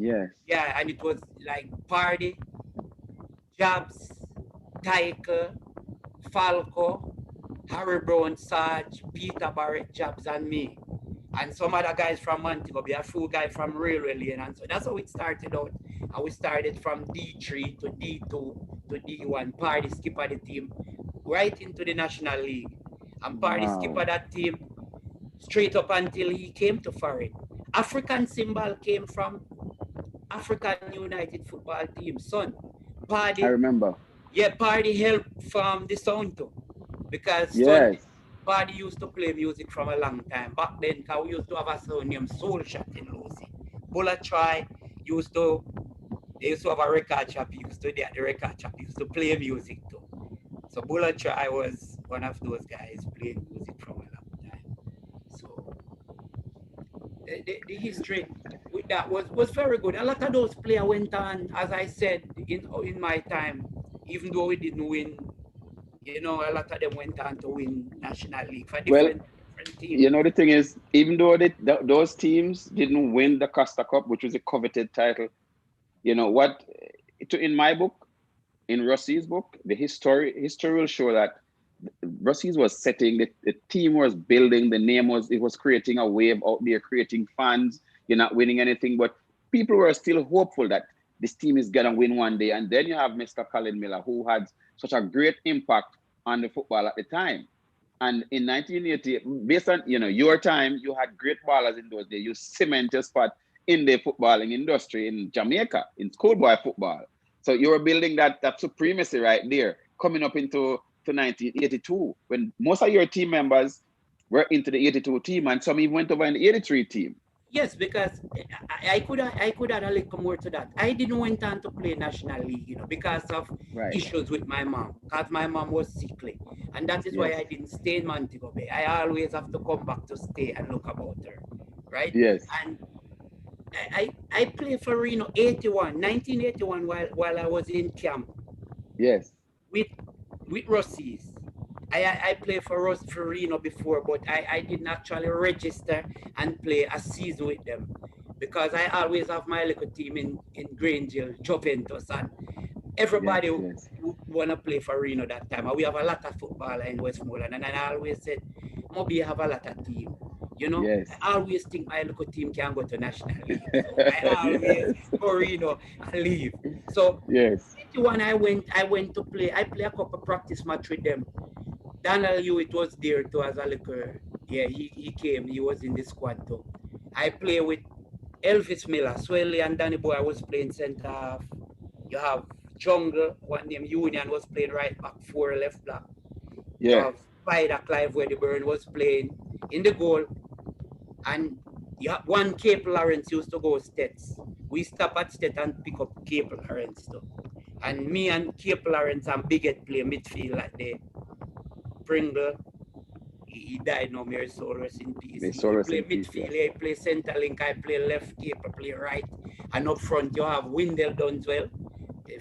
Speaker 1: Yes.
Speaker 2: Yeah, and it was like Party, Jabs, Tyker, Falco, Harry Brown, Sarge, Peter Barrett, Jabs, and me. And some other guys from Montego Bay, a few guys from Railway Lane. And so that's how it started out. And we started from D3 to D2 to D1, Party skipper the team, right into the National League. And Party skipper
Speaker 1: Wow.
Speaker 2: that team straight up until he came to Foreign. African symbol came from African United Football Team, son.
Speaker 1: I
Speaker 2: Party,
Speaker 1: remember.
Speaker 2: yeah, Party helped from the sound too. Because son,
Speaker 1: Yes.
Speaker 2: Party used to play music from a long time. Back then, cause we used to have a sound named Soul Shot in Lucy. Bullet Try used to, they used to have a record shop, he used to be at the record shop, he used to play music too. So Bullet Try was one of those guys playing music from a long time. So the history with that was very good. A lot of those players went on, as I said, in my time, even though we didn't win, a lot of them went on to win National League for
Speaker 1: Well,
Speaker 2: different teams.
Speaker 1: you know, the thing is, even though those teams didn't win the Costa Cup, which was a coveted title, you know what? In my book, in Russie's book, the history will show that Russie's was setting the team was building, the name was it was creating a wave out there, creating fans. You're not winning anything, but people were still hopeful that this team is gonna win one day. And then you have Mr. Colin Miller, who had such a great impact on the football at the time. And in 1980, based on your time, you had great ballers in those days. You cement your spot in the footballing industry in Jamaica, in schoolboy football. So you were building that supremacy right there, coming up to 1982, when most of your team members were into the 82 team, and some even went over in the 83 team.
Speaker 2: Yes, because I could add a little more to that. I didn't went on to play National League, because of
Speaker 1: Right.
Speaker 2: issues with my mom, because my mom was sickly, and that is why
Speaker 1: Yes.
Speaker 2: I didn't stay in Montego Bay. I always have to come back to stay and look about her, right?
Speaker 1: Yes.
Speaker 2: And I played for Reno 1981, while I was in camp
Speaker 1: Yes.
Speaker 2: with Russies. I played for Reno before, but I didn't actually register and play a season with them because I always have my little team in Grangeville, Juventus, and
Speaker 1: Yes.
Speaker 2: everybody
Speaker 1: Yes.
Speaker 2: wanna play for Reno that time. And we have a lot of football in Westmoreland, and I always said, maybe have a lot of team.
Speaker 1: Yes.
Speaker 2: I always think my local team can go to National League. So I always
Speaker 1: Yes.
Speaker 2: go Reno and leave. So
Speaker 1: Yes.
Speaker 2: when I went to play, I play a couple practice match with them. Daniel Hewitt was there too as a little. Yeah, he came. He was in the squad too. I play with Elvis Miller, Swelly, and Danny Boy. I was playing centre half. You have Jungle, one named Union was playing right back, four left back. You
Speaker 1: Yeah.
Speaker 2: have Spider Clive where the Burn was playing in the goal. And you have one Cape Lawrence used to go Stets. We stop at Stet and pick up Cape Lawrence too. And me and Cape Lawrence and Bigot play midfield like the Pringle. He died now, may his soul rest in peace.
Speaker 1: May
Speaker 2: He
Speaker 1: soul rest
Speaker 2: play
Speaker 1: in peace.
Speaker 2: midfield,
Speaker 1: Yes.
Speaker 2: he play centre link, I play left, Cape play right. And up front you have Windell Dunswell,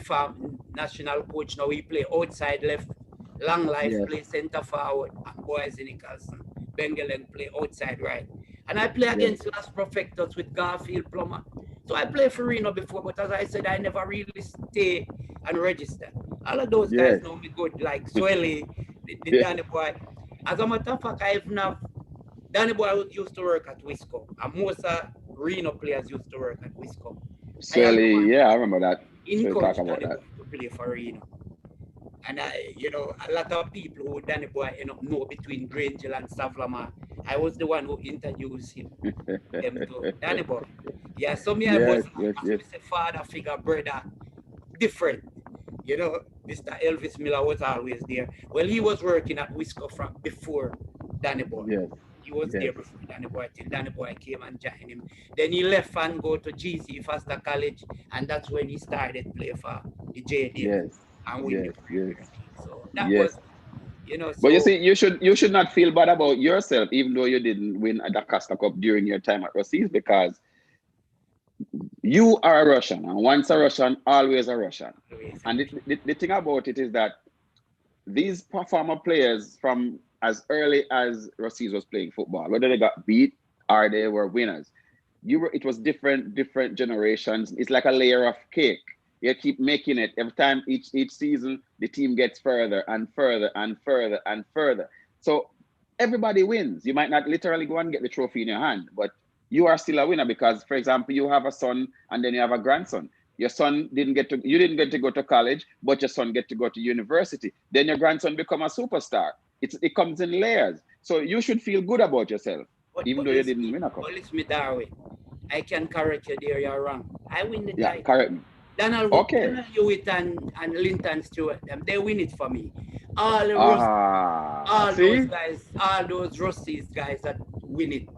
Speaker 2: farm national coach. Now he play outside left. Long Life
Speaker 1: Yes.
Speaker 2: play centre forward, and Boys Nicholson. Bengeleng play outside right. And I play
Speaker 1: Yes.
Speaker 2: against Las Perfectos with Garfield Plummer. So I played for Reno before, but as I said, I never really stay and register. All of those guys
Speaker 1: Yes.
Speaker 2: know me good, like Swelly, the
Speaker 1: Yes.
Speaker 2: Danny Boy. As a matter of fact, I even have Danny Boy used to work at Wisco, and most Reno players used to work at Wisco. I am the
Speaker 1: Surely,
Speaker 2: one
Speaker 1: yeah, I remember that. So you talk
Speaker 2: encouraged
Speaker 1: about
Speaker 2: Danny
Speaker 1: that.
Speaker 2: Boy to play for Reno. And a lot of people who Danny Boy know between Grangeville and Savlamar. I was the one who introduced them to Danny Boy. Yeah, so me I was
Speaker 1: Yes. Yes. Yes.
Speaker 2: a father figure, brother, different. Mr. Elvis Miller was always there. Well, he was working at Wisco from before Danny Boy.
Speaker 1: Yes.
Speaker 2: He was
Speaker 1: Yes.
Speaker 2: there before Danny Boy till Danny Boy came and joined him. Then he left and go to GC Foster College, and that's when he started play for the JDF
Speaker 1: Yes.
Speaker 2: and win the
Speaker 1: Yes.
Speaker 2: Premier
Speaker 1: Yes.
Speaker 2: League. So that was,
Speaker 1: Yes. But you
Speaker 2: so
Speaker 1: see, you should not feel bad about yourself, even though you didn't win the Costa Cup during your time at Rusea, because you are a Russian, and once a Russian, always a Russian.
Speaker 2: always
Speaker 1: And the thing about it is that these former players from as early as Rusea was playing football, whether they got beat or they were winners, it was different generations. It's like a layer of cake. You keep making it every time, each season the team gets further and further and further and further. So everybody wins. You might not literally go and get the trophy in your hand, but you are still a winner because, for example, you have a son and then you have a grandson. Your son you didn't get to go to college, but your son get to go to university. Then your grandson become a superstar. It comes in layers. So you should feel good about yourself, even
Speaker 2: But
Speaker 1: though you
Speaker 2: listen,
Speaker 1: didn't win a cup.
Speaker 2: but listen me, Darwin. I can correct you there, you're wrong. I win the
Speaker 1: Yeah,
Speaker 2: title.
Speaker 1: correct me. Okay.
Speaker 2: Daniel Hewitt and Linton Stewart, them, they win it for me. All the all those
Speaker 1: See?
Speaker 2: guys, all those Russies guys that win it.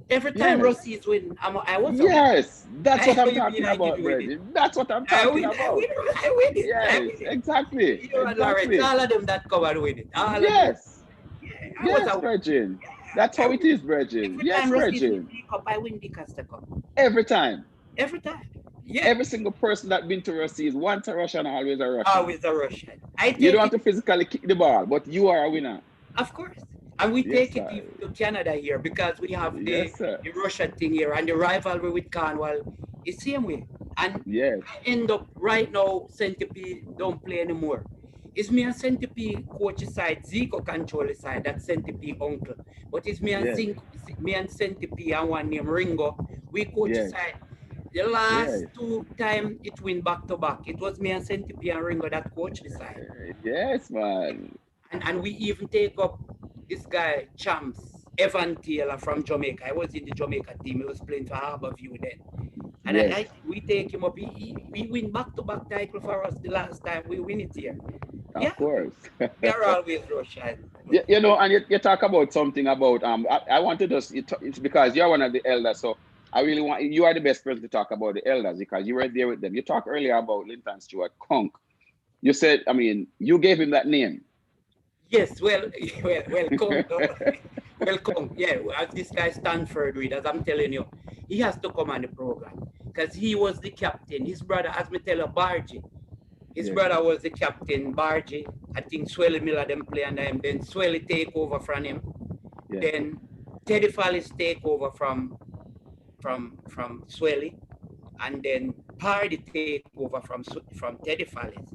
Speaker 2: Every time
Speaker 1: Yes.
Speaker 2: Russies win, I was a winner.
Speaker 1: Yes. That's what
Speaker 2: I
Speaker 1: I'm
Speaker 2: mean
Speaker 1: talking
Speaker 2: I
Speaker 1: about,
Speaker 2: did win it.
Speaker 1: Bridget. That's what I'm
Speaker 2: I
Speaker 1: talking
Speaker 2: win,
Speaker 1: about.
Speaker 2: I win it. I
Speaker 1: Yes,
Speaker 2: win it.
Speaker 1: exactly.
Speaker 2: You and Lawrence,
Speaker 1: Exactly.
Speaker 2: all of them that come and win it. All of them.
Speaker 1: Yes.
Speaker 2: Yeah, I was
Speaker 1: Yes,
Speaker 2: a
Speaker 1: Bridget.
Speaker 2: yeah,
Speaker 1: That's
Speaker 2: I
Speaker 1: how it
Speaker 2: win.
Speaker 1: is, Bridget.
Speaker 2: Every
Speaker 1: Yes,
Speaker 2: time Russies
Speaker 1: Bridget.
Speaker 2: win the cup, I win the Costa Cup.
Speaker 1: Every time.
Speaker 2: Every time. Yeah.
Speaker 1: Every single person that been to Russia is once a Russian, always a Russian.
Speaker 2: Always a Russian. I
Speaker 1: You don't
Speaker 2: take
Speaker 1: have
Speaker 2: it,
Speaker 1: to physically kick the ball, but you are a winner.
Speaker 2: of course. And we
Speaker 1: Yes,
Speaker 2: take it
Speaker 1: sir.
Speaker 2: even to Canada here because we have
Speaker 1: Yes, sir.
Speaker 2: the Russian thing here and the rivalry with Cornwall is same way. And
Speaker 1: Yes.
Speaker 2: I end up right now, Centipede don't play anymore. It's me and Centipede coach side, Zico control the side, that's Centipede uncle. But it's
Speaker 1: Yes.
Speaker 2: Me and Centipede and one named Ringo, we coach
Speaker 1: Yes.
Speaker 2: side. The last
Speaker 1: Yes.
Speaker 2: two time it went back to back. It was me and Centipede and Ringo that coach the side.
Speaker 1: Yes, man.
Speaker 2: And we even take up this guy, Champs, Evan Taylor from Jamaica. I was in the Jamaica team. He was playing for Harborview then. And
Speaker 1: Yes.
Speaker 2: we take him up. We win back-to-back title for us the last time. We win it here. Yeah,
Speaker 1: Of course.
Speaker 2: we are always Russian.
Speaker 1: You know, and you talk about something about I want to just it's because you're one of the elders, so I really want you are the best person to talk about the elders because you were there with them. You talked earlier about Linton Stewart Conk. You said, I mean, you gave him that name.
Speaker 2: Yes, welcome. Welcome. Yeah, as this guy Stanford with, as I'm telling you, he has to come on the program because he was the captain. His brother, as me tell you, Bargy. His
Speaker 1: Yes.
Speaker 2: brother was the captain, Bargy. I think Swelly Miller them play under him. Then Swelly take over from him.
Speaker 1: Yeah.
Speaker 2: Then Teddy Fallis take over from Swelly, and then Pardy take over from Teddy Fallis,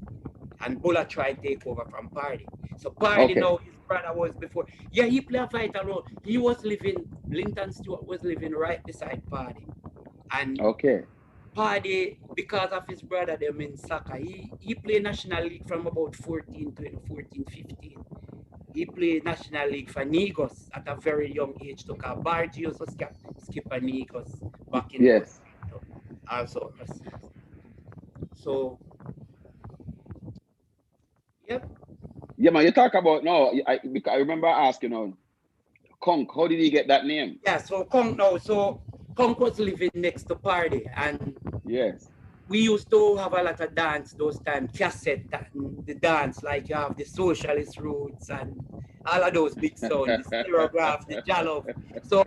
Speaker 2: and Bulla try take over from Pardy. So Pardy
Speaker 1: Okay.
Speaker 2: now his brother was before. Yeah, he played a vital role. He was living. Linton Stewart was living right beside Pardy, and
Speaker 1: Okay.
Speaker 2: Pardy, because of his brother them in soccer, he played National League from about 14 to 14, 15. He played National League for Negos at a very young age. Took a Bargy also skip a Negos back in
Speaker 1: Yes.
Speaker 2: those also. So yep.
Speaker 1: Yeah, man. You talk about no. Because I remember asking, Conk, how did he get that name?
Speaker 2: Yeah, so Conk was living next to Party, and
Speaker 1: Yes.
Speaker 2: we used to have a lot of dance those times, cassette, the dance, like you have the Socialist Roots and all of those big sounds, the Stereograph, the Jollof. So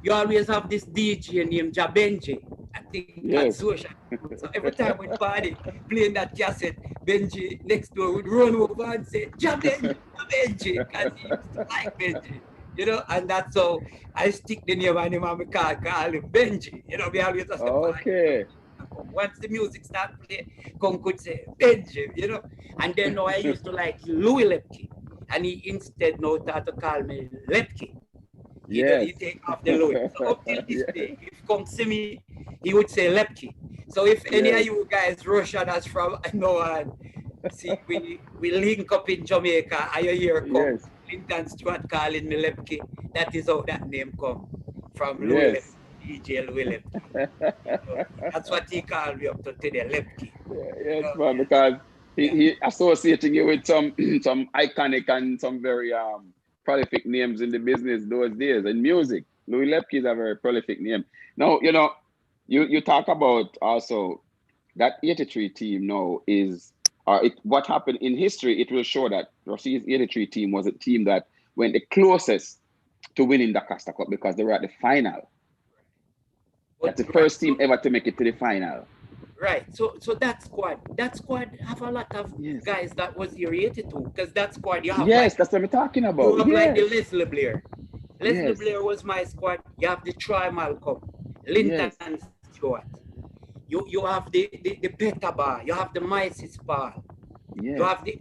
Speaker 2: you always have this DJ named Jabenji, I think that's
Speaker 1: Yes.
Speaker 2: Social. So every time we party, playing that cassette, Benji next door would run over and say, Jabenji, because he used to like Benji. You know, and that's how I stick the name on him and we call him Benji. You know, we always just
Speaker 1: Okay.
Speaker 2: once the music starts playing, Kong could say Benji, you know. And then now I used to like Louis Lepke. And he instead now started to call me Lepke. He
Speaker 1: Yes.
Speaker 2: take off the Louis. So up till this
Speaker 1: Yeah.
Speaker 2: day, if Kong see me, he would say Lepke. So if any of
Speaker 1: Yes.
Speaker 2: you guys Russian as from no one, see we link up in Jamaica, I hear Kong.
Speaker 1: Yes.
Speaker 2: Linton Stewart calling me Lepke. That is how that name come from Louis
Speaker 1: Yes.
Speaker 2: Lepke, DJ Louis Lepke. So that's what he called me up to today, Lepke.
Speaker 1: Yes, man, because he associating you with some some iconic and some very prolific names in the business those days in music. Louis Lepke is a very prolific name. Now, you talk about also that 83 team now is what happened in history. It will show that Rusea's 83 team was a team that went the closest to winning the Costa Cup because they were at the final. That's the first team ever to make it to the final.
Speaker 2: Right. So that squad have a lot of guys that was here 82 because that squad you have
Speaker 1: yes, that's what I'm talking
Speaker 2: you
Speaker 1: about.
Speaker 2: have
Speaker 1: Yes.
Speaker 2: like the Leslie Blair. Leslie
Speaker 1: Yes.
Speaker 2: Blair was my squad. You have the Troy Malcolm.
Speaker 1: Yes.
Speaker 2: Linton Stewart. You have the Beta Bar, you have the Mysis Bar, you
Speaker 1: Yes.
Speaker 2: have the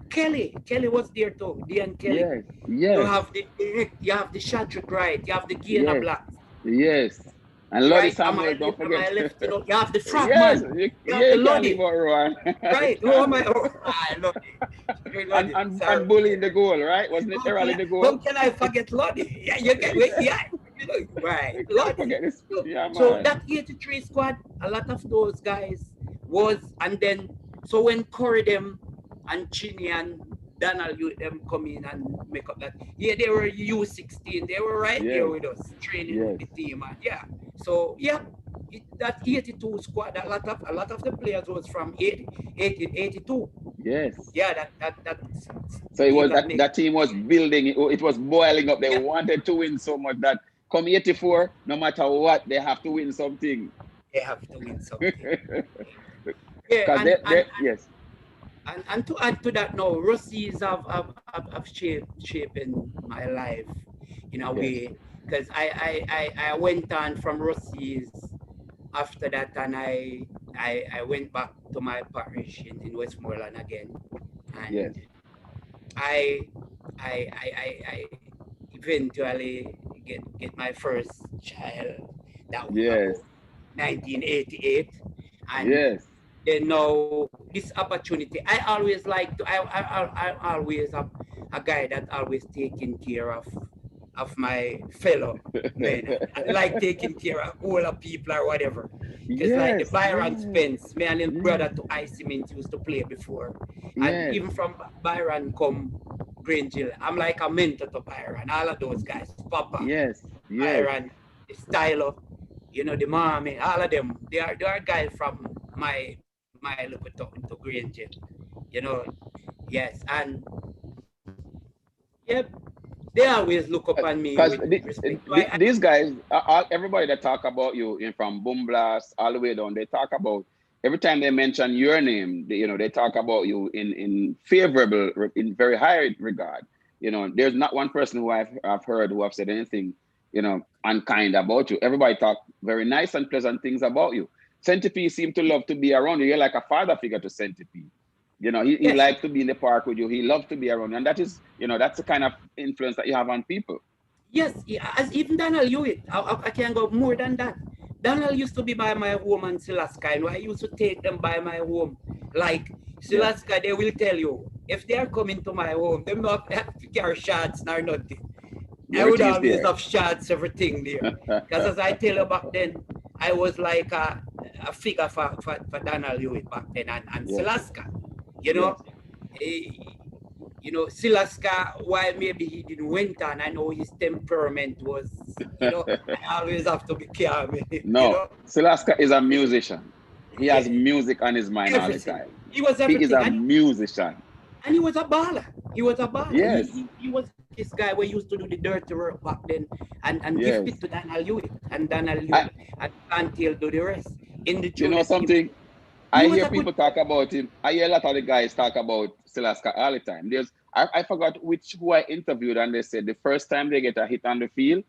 Speaker 2: Kelly. Kelly was there too, Dean Kelly.
Speaker 1: Yes.
Speaker 2: You
Speaker 1: Yes.
Speaker 2: have the Shadrick Wright, you have the Gainer
Speaker 1: Yes.
Speaker 2: Blacks,
Speaker 1: Yes. And Lottie
Speaker 2: right?
Speaker 1: Samuel, don't
Speaker 2: Am I
Speaker 1: forget.
Speaker 2: left? You have the
Speaker 1: Yes.
Speaker 2: Frogman, you have
Speaker 1: Yeah,
Speaker 2: the
Speaker 1: you can't leave
Speaker 2: Lodi,
Speaker 1: out Rowan. You
Speaker 2: right? Who
Speaker 1: can't
Speaker 2: am I?
Speaker 1: leave.
Speaker 2: Oh, I Lodi.
Speaker 1: And
Speaker 2: Sorry.
Speaker 1: bullying the goal, right? Wasn't it Errol in the
Speaker 2: How
Speaker 1: goal?
Speaker 2: can I forget Lodi? Yeah, you get wait,
Speaker 1: Yeah.
Speaker 2: yeah, right,
Speaker 1: You can't
Speaker 2: Lodi.
Speaker 1: forget this.
Speaker 2: So,
Speaker 1: Yeah,
Speaker 2: so
Speaker 1: man.
Speaker 2: that 83 squad, a lot of those guys was, and then so when Corey them and Chinny and Donald you them come in and make up that, yeah, they were U16, they were right there
Speaker 1: Yes.
Speaker 2: with us training with
Speaker 1: Yes.
Speaker 2: the team, and yeah, so yeah. That 82 squad, a lot of the players was from 82.
Speaker 1: Yes.
Speaker 2: Yeah, that
Speaker 1: So it
Speaker 2: give
Speaker 1: was
Speaker 2: that
Speaker 1: that
Speaker 2: name.
Speaker 1: that team was building. It was boiling up. They
Speaker 2: Yeah,
Speaker 1: wanted to win so much that come 84, no matter what, they have to win something.
Speaker 2: they have to win something.
Speaker 1: Because
Speaker 2: Yeah,
Speaker 1: they yes.
Speaker 2: and to add to that now, Russies have shaping my life in a
Speaker 1: Yes.
Speaker 2: way, because I went on from Russies after that, and I went back to my parish in Westmoreland again,
Speaker 1: Yes.
Speaker 2: and I I eventually get my first child. That was
Speaker 1: Yes.
Speaker 2: about 1988, and
Speaker 1: Yes.
Speaker 2: then now this opportunity. I always like to. I always have a guy that always taking care of my fellow men. I like taking care of older people or whatever. Because like the
Speaker 1: Yes.
Speaker 2: Byron
Speaker 1: Yes.
Speaker 2: Spence, me and his
Speaker 1: Yes.
Speaker 2: brother to Ice Cement used to play before. And
Speaker 1: Yes.
Speaker 2: even from Byron come Grange Hill, I'm like a mentor to Byron. All of those guys, Papa,
Speaker 1: Yes. Yes.
Speaker 2: Byron, the Stylo, the mommy, all of them. They are guys from my little town to Grange Hill. You know, yes. And yep, they always look upon me
Speaker 1: Because
Speaker 2: with respect. So I
Speaker 1: these guys, everybody that talk about you, from Boom Blast all the way down, they talk about every time they mention your name, they talk about you in favorable, in very high regard. There's not one person who I've heard who have said anything, unkind about you. Everybody talk very nice and pleasant things about you. Centipede seem to love to be around you. You're like a father figure to Centipede. He
Speaker 2: yes,
Speaker 1: likes to be in the park with you. He loves to be around you. And that is, that's the kind of influence that you have on people.
Speaker 2: yes, as even Donald Hewitt, I can go more than that. Donald used to be by my home and Silaska, and I used to take them by my home. Like
Speaker 1: Yes.
Speaker 2: Silaska, they will tell you if they are coming to my home, they not have to carry shots nor nothing. I would
Speaker 1: Everything is
Speaker 2: always
Speaker 1: there.
Speaker 2: have shots, everything there. Because as I tell you back then, I was like a figure for Donald Hewitt back then and
Speaker 1: Yes.
Speaker 2: Silaska. You
Speaker 1: Yes.
Speaker 2: know, eh, Silaska, while maybe he didn't went on, I know his temperament was, I always have to be calm.
Speaker 1: No, Silaska is a musician. He has
Speaker 2: Yeah,
Speaker 1: music on his mind all the
Speaker 2: everything.
Speaker 1: time.
Speaker 2: He was
Speaker 1: He is
Speaker 2: everything.
Speaker 1: a musician.
Speaker 2: And he was a baller. He was a baller.
Speaker 1: Yes.
Speaker 2: He was this guy who used to do the dirty work back then and give
Speaker 1: Yes.
Speaker 2: it to Daniel Hewitt. And Daniel Hewitt and Cantil do the rest. In the
Speaker 1: You know
Speaker 2: junior team.
Speaker 1: something?
Speaker 2: He
Speaker 1: I
Speaker 2: was
Speaker 1: hear
Speaker 2: a good
Speaker 1: people talk about him. I hear a lot of the guys talk about Silaska all the time. I forgot who I interviewed, and they said the first time they get a hit on the field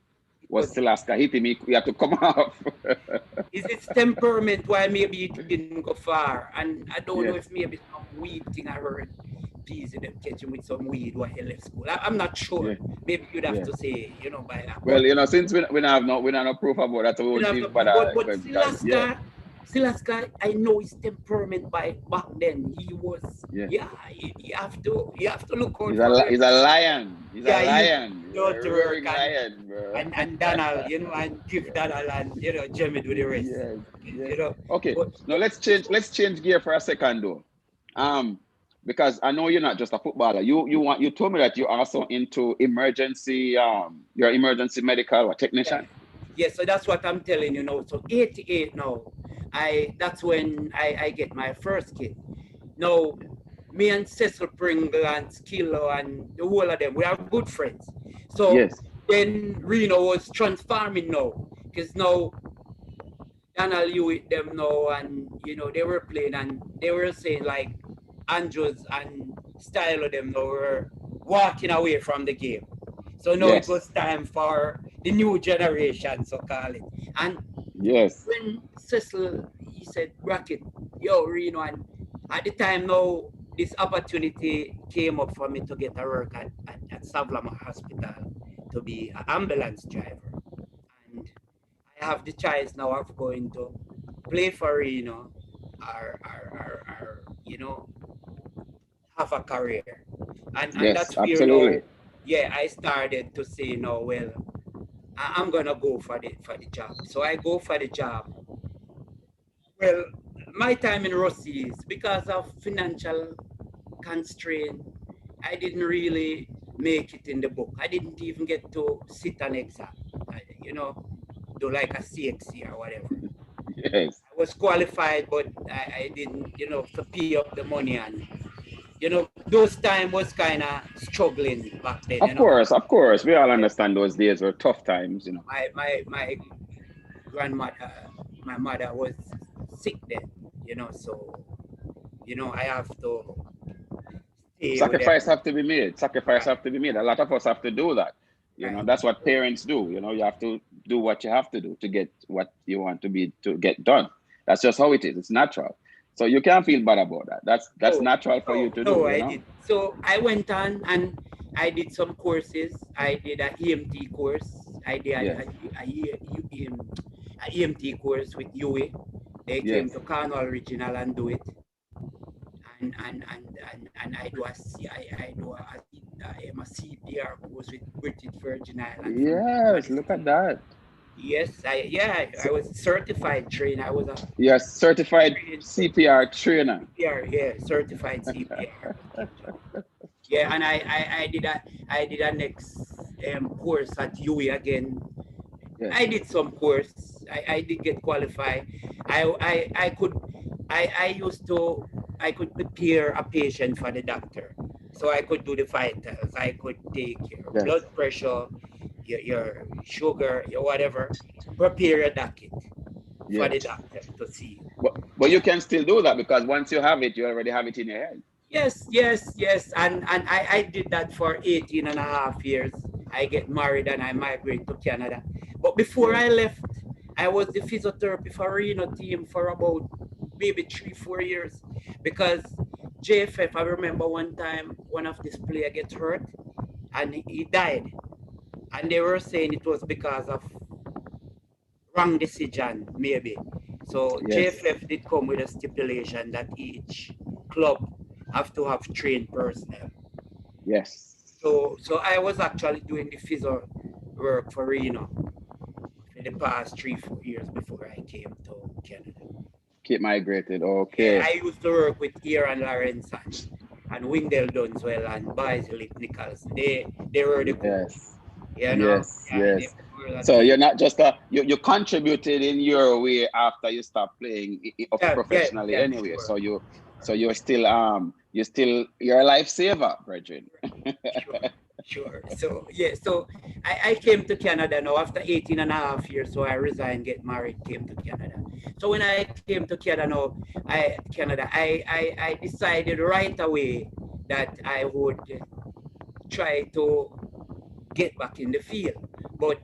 Speaker 1: was
Speaker 2: was
Speaker 1: Silaska hit him. He had to come off.
Speaker 2: is its temperament why maybe it didn't go far. And I don't know
Speaker 1: Yes.
Speaker 2: if maybe some weed thing I heard busy them catching with some weed while he left school. I'm not sure.
Speaker 1: Yeah.
Speaker 2: Maybe you'd have
Speaker 1: Yeah.
Speaker 2: to say, by that.
Speaker 1: Well,
Speaker 2: But
Speaker 1: since we don't have no proof about that, so we won't even bother.
Speaker 2: but
Speaker 1: Because yeah,
Speaker 2: Silaska, I know his temperament by back then. He was
Speaker 1: yeah.
Speaker 2: you have to look out
Speaker 1: He's
Speaker 2: for him.
Speaker 1: he's a lion. He's a
Speaker 2: Yeah, he's
Speaker 1: lion. He's a
Speaker 2: to work
Speaker 1: roaring lion, bro.
Speaker 2: and Donald, and give Donald and Jimmy do the rest.
Speaker 1: Yes. Yes.
Speaker 2: You know.
Speaker 1: Okay.
Speaker 2: But
Speaker 1: Now let's change gear for a second though. Because I know you're not just a footballer. You told me that you're also into emergency you're emergency medical or technician.
Speaker 2: yeah, so that's what I'm telling you now. So 88 now, that's when I get my first kid. Now, me and Cecil Pringle and Skillo and the whole of them, we are good friends. So
Speaker 1: Yes.
Speaker 2: then Reno was transforming now, because now Donald Hewitt them now, and they were playing and they were saying like Andrews and Style of them now were walking away from the game. So now it
Speaker 1: Yes.
Speaker 2: was time for the new generation, so call it. And
Speaker 1: Yes.
Speaker 2: When Cecil, he said, Brackett, yo, Reno, and at the time now, this opportunity came up for me to get a work at Savlama Hospital to be an ambulance driver. And I have the choice now of going to play for Reno or have a career. And
Speaker 1: Yes,
Speaker 2: that's where now,
Speaker 1: absolutely.
Speaker 2: yeah, I started to say, no, well, I'm gonna go for the job. So I go for the job. Well, my time in Rusea is because of financial constraint. I didn't really make it in the book. I didn't even get to sit an exam, do like a CXC or whatever.
Speaker 1: Yes.
Speaker 2: I was qualified, but I didn't, to pay up the money. And, those time was kind of struggling back then,
Speaker 1: Of course, of course. We all
Speaker 2: Yeah.
Speaker 1: understand those days were tough times, you know.
Speaker 2: My grandmother, my mother was sick then, so, I have to stay with them.
Speaker 1: Sacrifice have to be made. Sacrifice
Speaker 2: Right,
Speaker 1: have to be made. A lot of us have to do that. You know,
Speaker 2: right.
Speaker 1: that's what parents do. You know, you have to do what you have to do to get what you want to get done. That's just how it is. It's natural. So you can't feel bad about that. That's
Speaker 2: No,
Speaker 1: natural for you to do,
Speaker 2: no,
Speaker 1: you
Speaker 2: I
Speaker 1: know?
Speaker 2: did. So I went on and I did some courses. I did an EMT course. I did
Speaker 1: Yes.
Speaker 2: a EMT course with UA. They came
Speaker 1: Yes.
Speaker 2: to Cornwall Regional and do it. And I do a C, I do I am a CPR course with British Virgin Islands from
Speaker 1: Yes. Look at
Speaker 2: Palestine.
Speaker 1: that.
Speaker 2: Yes, I
Speaker 1: So,
Speaker 2: was certified trainer. I was a
Speaker 1: you're certified
Speaker 2: trained
Speaker 1: CPR trainer.
Speaker 2: CPR, yeah, certified CPR instructor. Yeah, and I did a next course at UE again.
Speaker 1: Yes.
Speaker 2: I did some course. I did get qualified. I could I used to I could prepare a patient for the doctor. So I could do the vitals. I could take your
Speaker 1: Yes.
Speaker 2: blood pressure, your sugar, your whatever. Prepare a docket for the
Speaker 1: Yes.
Speaker 2: doctor to see.
Speaker 1: But you can still do that because once you have it, you already have it in your head.
Speaker 2: Yes, yes, yes. And I did that for 18 and a half years. I get married and I migrate to Canada. But before
Speaker 1: Yes.
Speaker 2: I left, I was the physiotherapy for Reno team for about maybe 3, 4 years. Because JFF, I remember one time one of this player get hurt and he died. And they were saying it was because of wrong decision, maybe. So
Speaker 1: Yes.
Speaker 2: JFF did come with a stipulation that each club have to have trained personnel.
Speaker 1: Yes.
Speaker 2: So I was actually doing the physio work for Reno for the past 3, 4 years before I came to Canada.
Speaker 1: Keep migrated.
Speaker 2: Yeah,
Speaker 1: Okay.
Speaker 2: I used to work with Aaron Lawrence and Wingdale Dunswell and Basil Nichols. They were the coach.
Speaker 1: Yes. Yes.
Speaker 2: Yeah, they
Speaker 1: Yes.
Speaker 2: were a
Speaker 1: So
Speaker 2: team.
Speaker 1: you're not just you contributed in your way after you stopped playing of
Speaker 2: Yeah, yeah,
Speaker 1: professionally
Speaker 2: yeah,
Speaker 1: anyway.
Speaker 2: sure,
Speaker 1: So you're a lifesaver, brethren.
Speaker 2: sure, sure. So yeah, so I came to Canada now after 18 and a half years. So I resigned, get married, came to Canada. So when I came to Canada now, I decided right away that I would try to get back in the field. But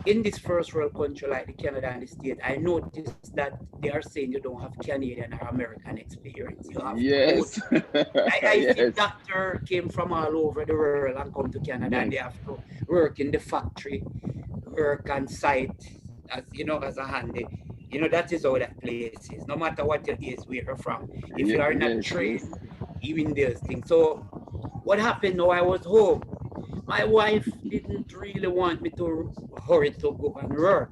Speaker 2: in this first world country like the Canada and the States, I noticed that they are saying you don't have Canadian or American experience. You have to go.
Speaker 1: Yes.
Speaker 2: I see
Speaker 1: Yes.
Speaker 2: doctor came from all over the world and come to Canada and they
Speaker 1: Yes.
Speaker 2: have to work in the factory, work on site as a handy. That is how that place is. No matter what your is, where you're from. If you are not
Speaker 1: Yes.
Speaker 2: trained,
Speaker 1: Yes.
Speaker 2: even there's things. So what happened now? I was home. My wife didn't really want me to hurry to go and work.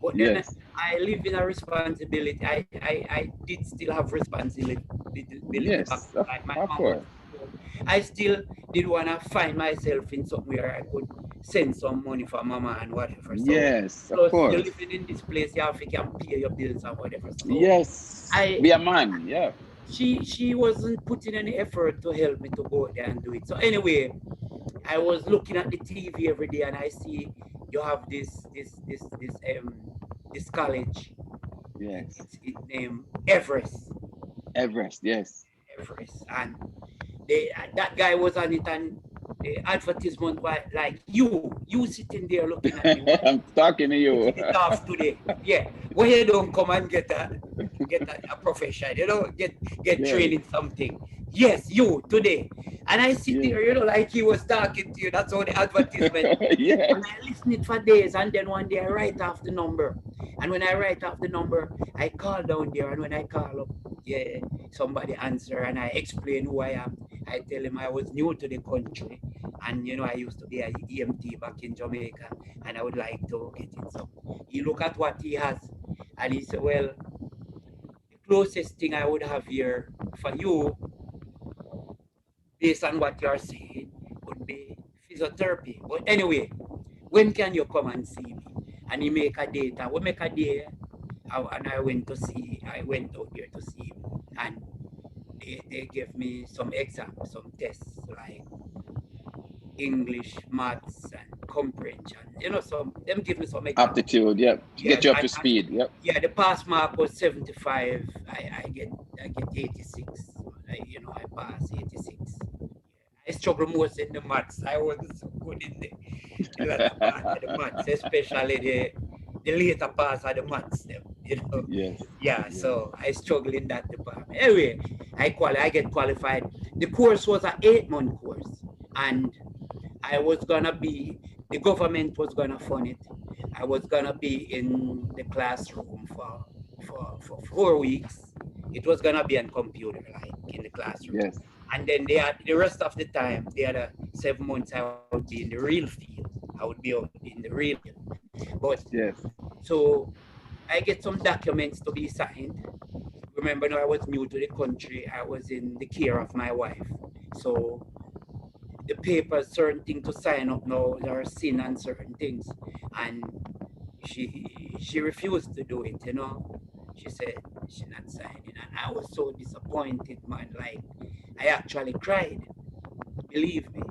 Speaker 2: But then
Speaker 1: Yes.
Speaker 2: I live in a responsibility. I did still have responsibility back
Speaker 1: Yes.
Speaker 2: home. Like my
Speaker 1: Of
Speaker 2: mom was
Speaker 1: course.
Speaker 2: home. I still did want to find myself in somewhere I could send some money for mama and whatever. So
Speaker 1: Yes. Of
Speaker 2: plus you're
Speaker 1: course.
Speaker 2: living in this place, you have to can pay your bills and whatever. So
Speaker 1: Yes.
Speaker 2: I
Speaker 1: Be a man. Yeah.
Speaker 2: she wasn't putting any effort to help me to go there and do it. So anyway, I was looking at the TV every day and I see you have this college.
Speaker 1: Yes.
Speaker 2: It's named Everest.
Speaker 1: Everest. Yes.
Speaker 2: Everest. And that guy was on it and the advertisement was like you sitting there looking at me.
Speaker 1: I'm talking to you.
Speaker 2: Getting it off today. Yeah. Why you don't come and get a profession, get
Speaker 1: Yes,
Speaker 2: trained in something. Yes, you today. And I sit
Speaker 1: yes,
Speaker 2: there, like he was talking to you. That's how the advertisement.
Speaker 1: yes.
Speaker 2: And I listen it for days, and then one day I write off the number. And when I write off the number, I call down there, and when I call up, yeah, somebody answer, and I explain who I am. I tell him I was new to the country, and I used to be an EMT back in Jamaica, and I would like to get it. So he look at what he has, and he said, "Well, the closest thing I would have here for you, based on what you are saying, would be physiotherapy. But anyway, when can you come and see me?" And he make a date. And we make a day, and I went out there to see him, and they gave me some exams, some tests like English, maths, and comprehension. Them give me some exams.
Speaker 1: Aptitude, yep. To
Speaker 2: Yeah,
Speaker 1: get you up to speed, yep.
Speaker 2: yeah. The pass mark was 75. I get 86. I pass 86. I struggle most in the maths. I wasn't so good in the latter part of the maths, especially the later parts of the maths.
Speaker 1: Yes,
Speaker 2: Yeah,
Speaker 1: yes,
Speaker 2: so I struggle in that department. Anyway, I get qualified. The course was an 8-month course, and I was gonna be the government was gonna fund it. I was gonna be in the classroom for 4 weeks. It was gonna be on computer, like in the classroom.
Speaker 1: yes.
Speaker 2: And then they had the rest of the time, the other 7 months, I would be in the real field. I would be out in the real field. But
Speaker 1: Yes.
Speaker 2: so I get some documents to be signed. Remember, now I was new to the country. I was in the care of my wife. So the papers, certain things to sign up now, there are sin and certain things. And she refused to do it. She said she not signing. And I was so disappointed, man. Like, I actually cried. Believe me,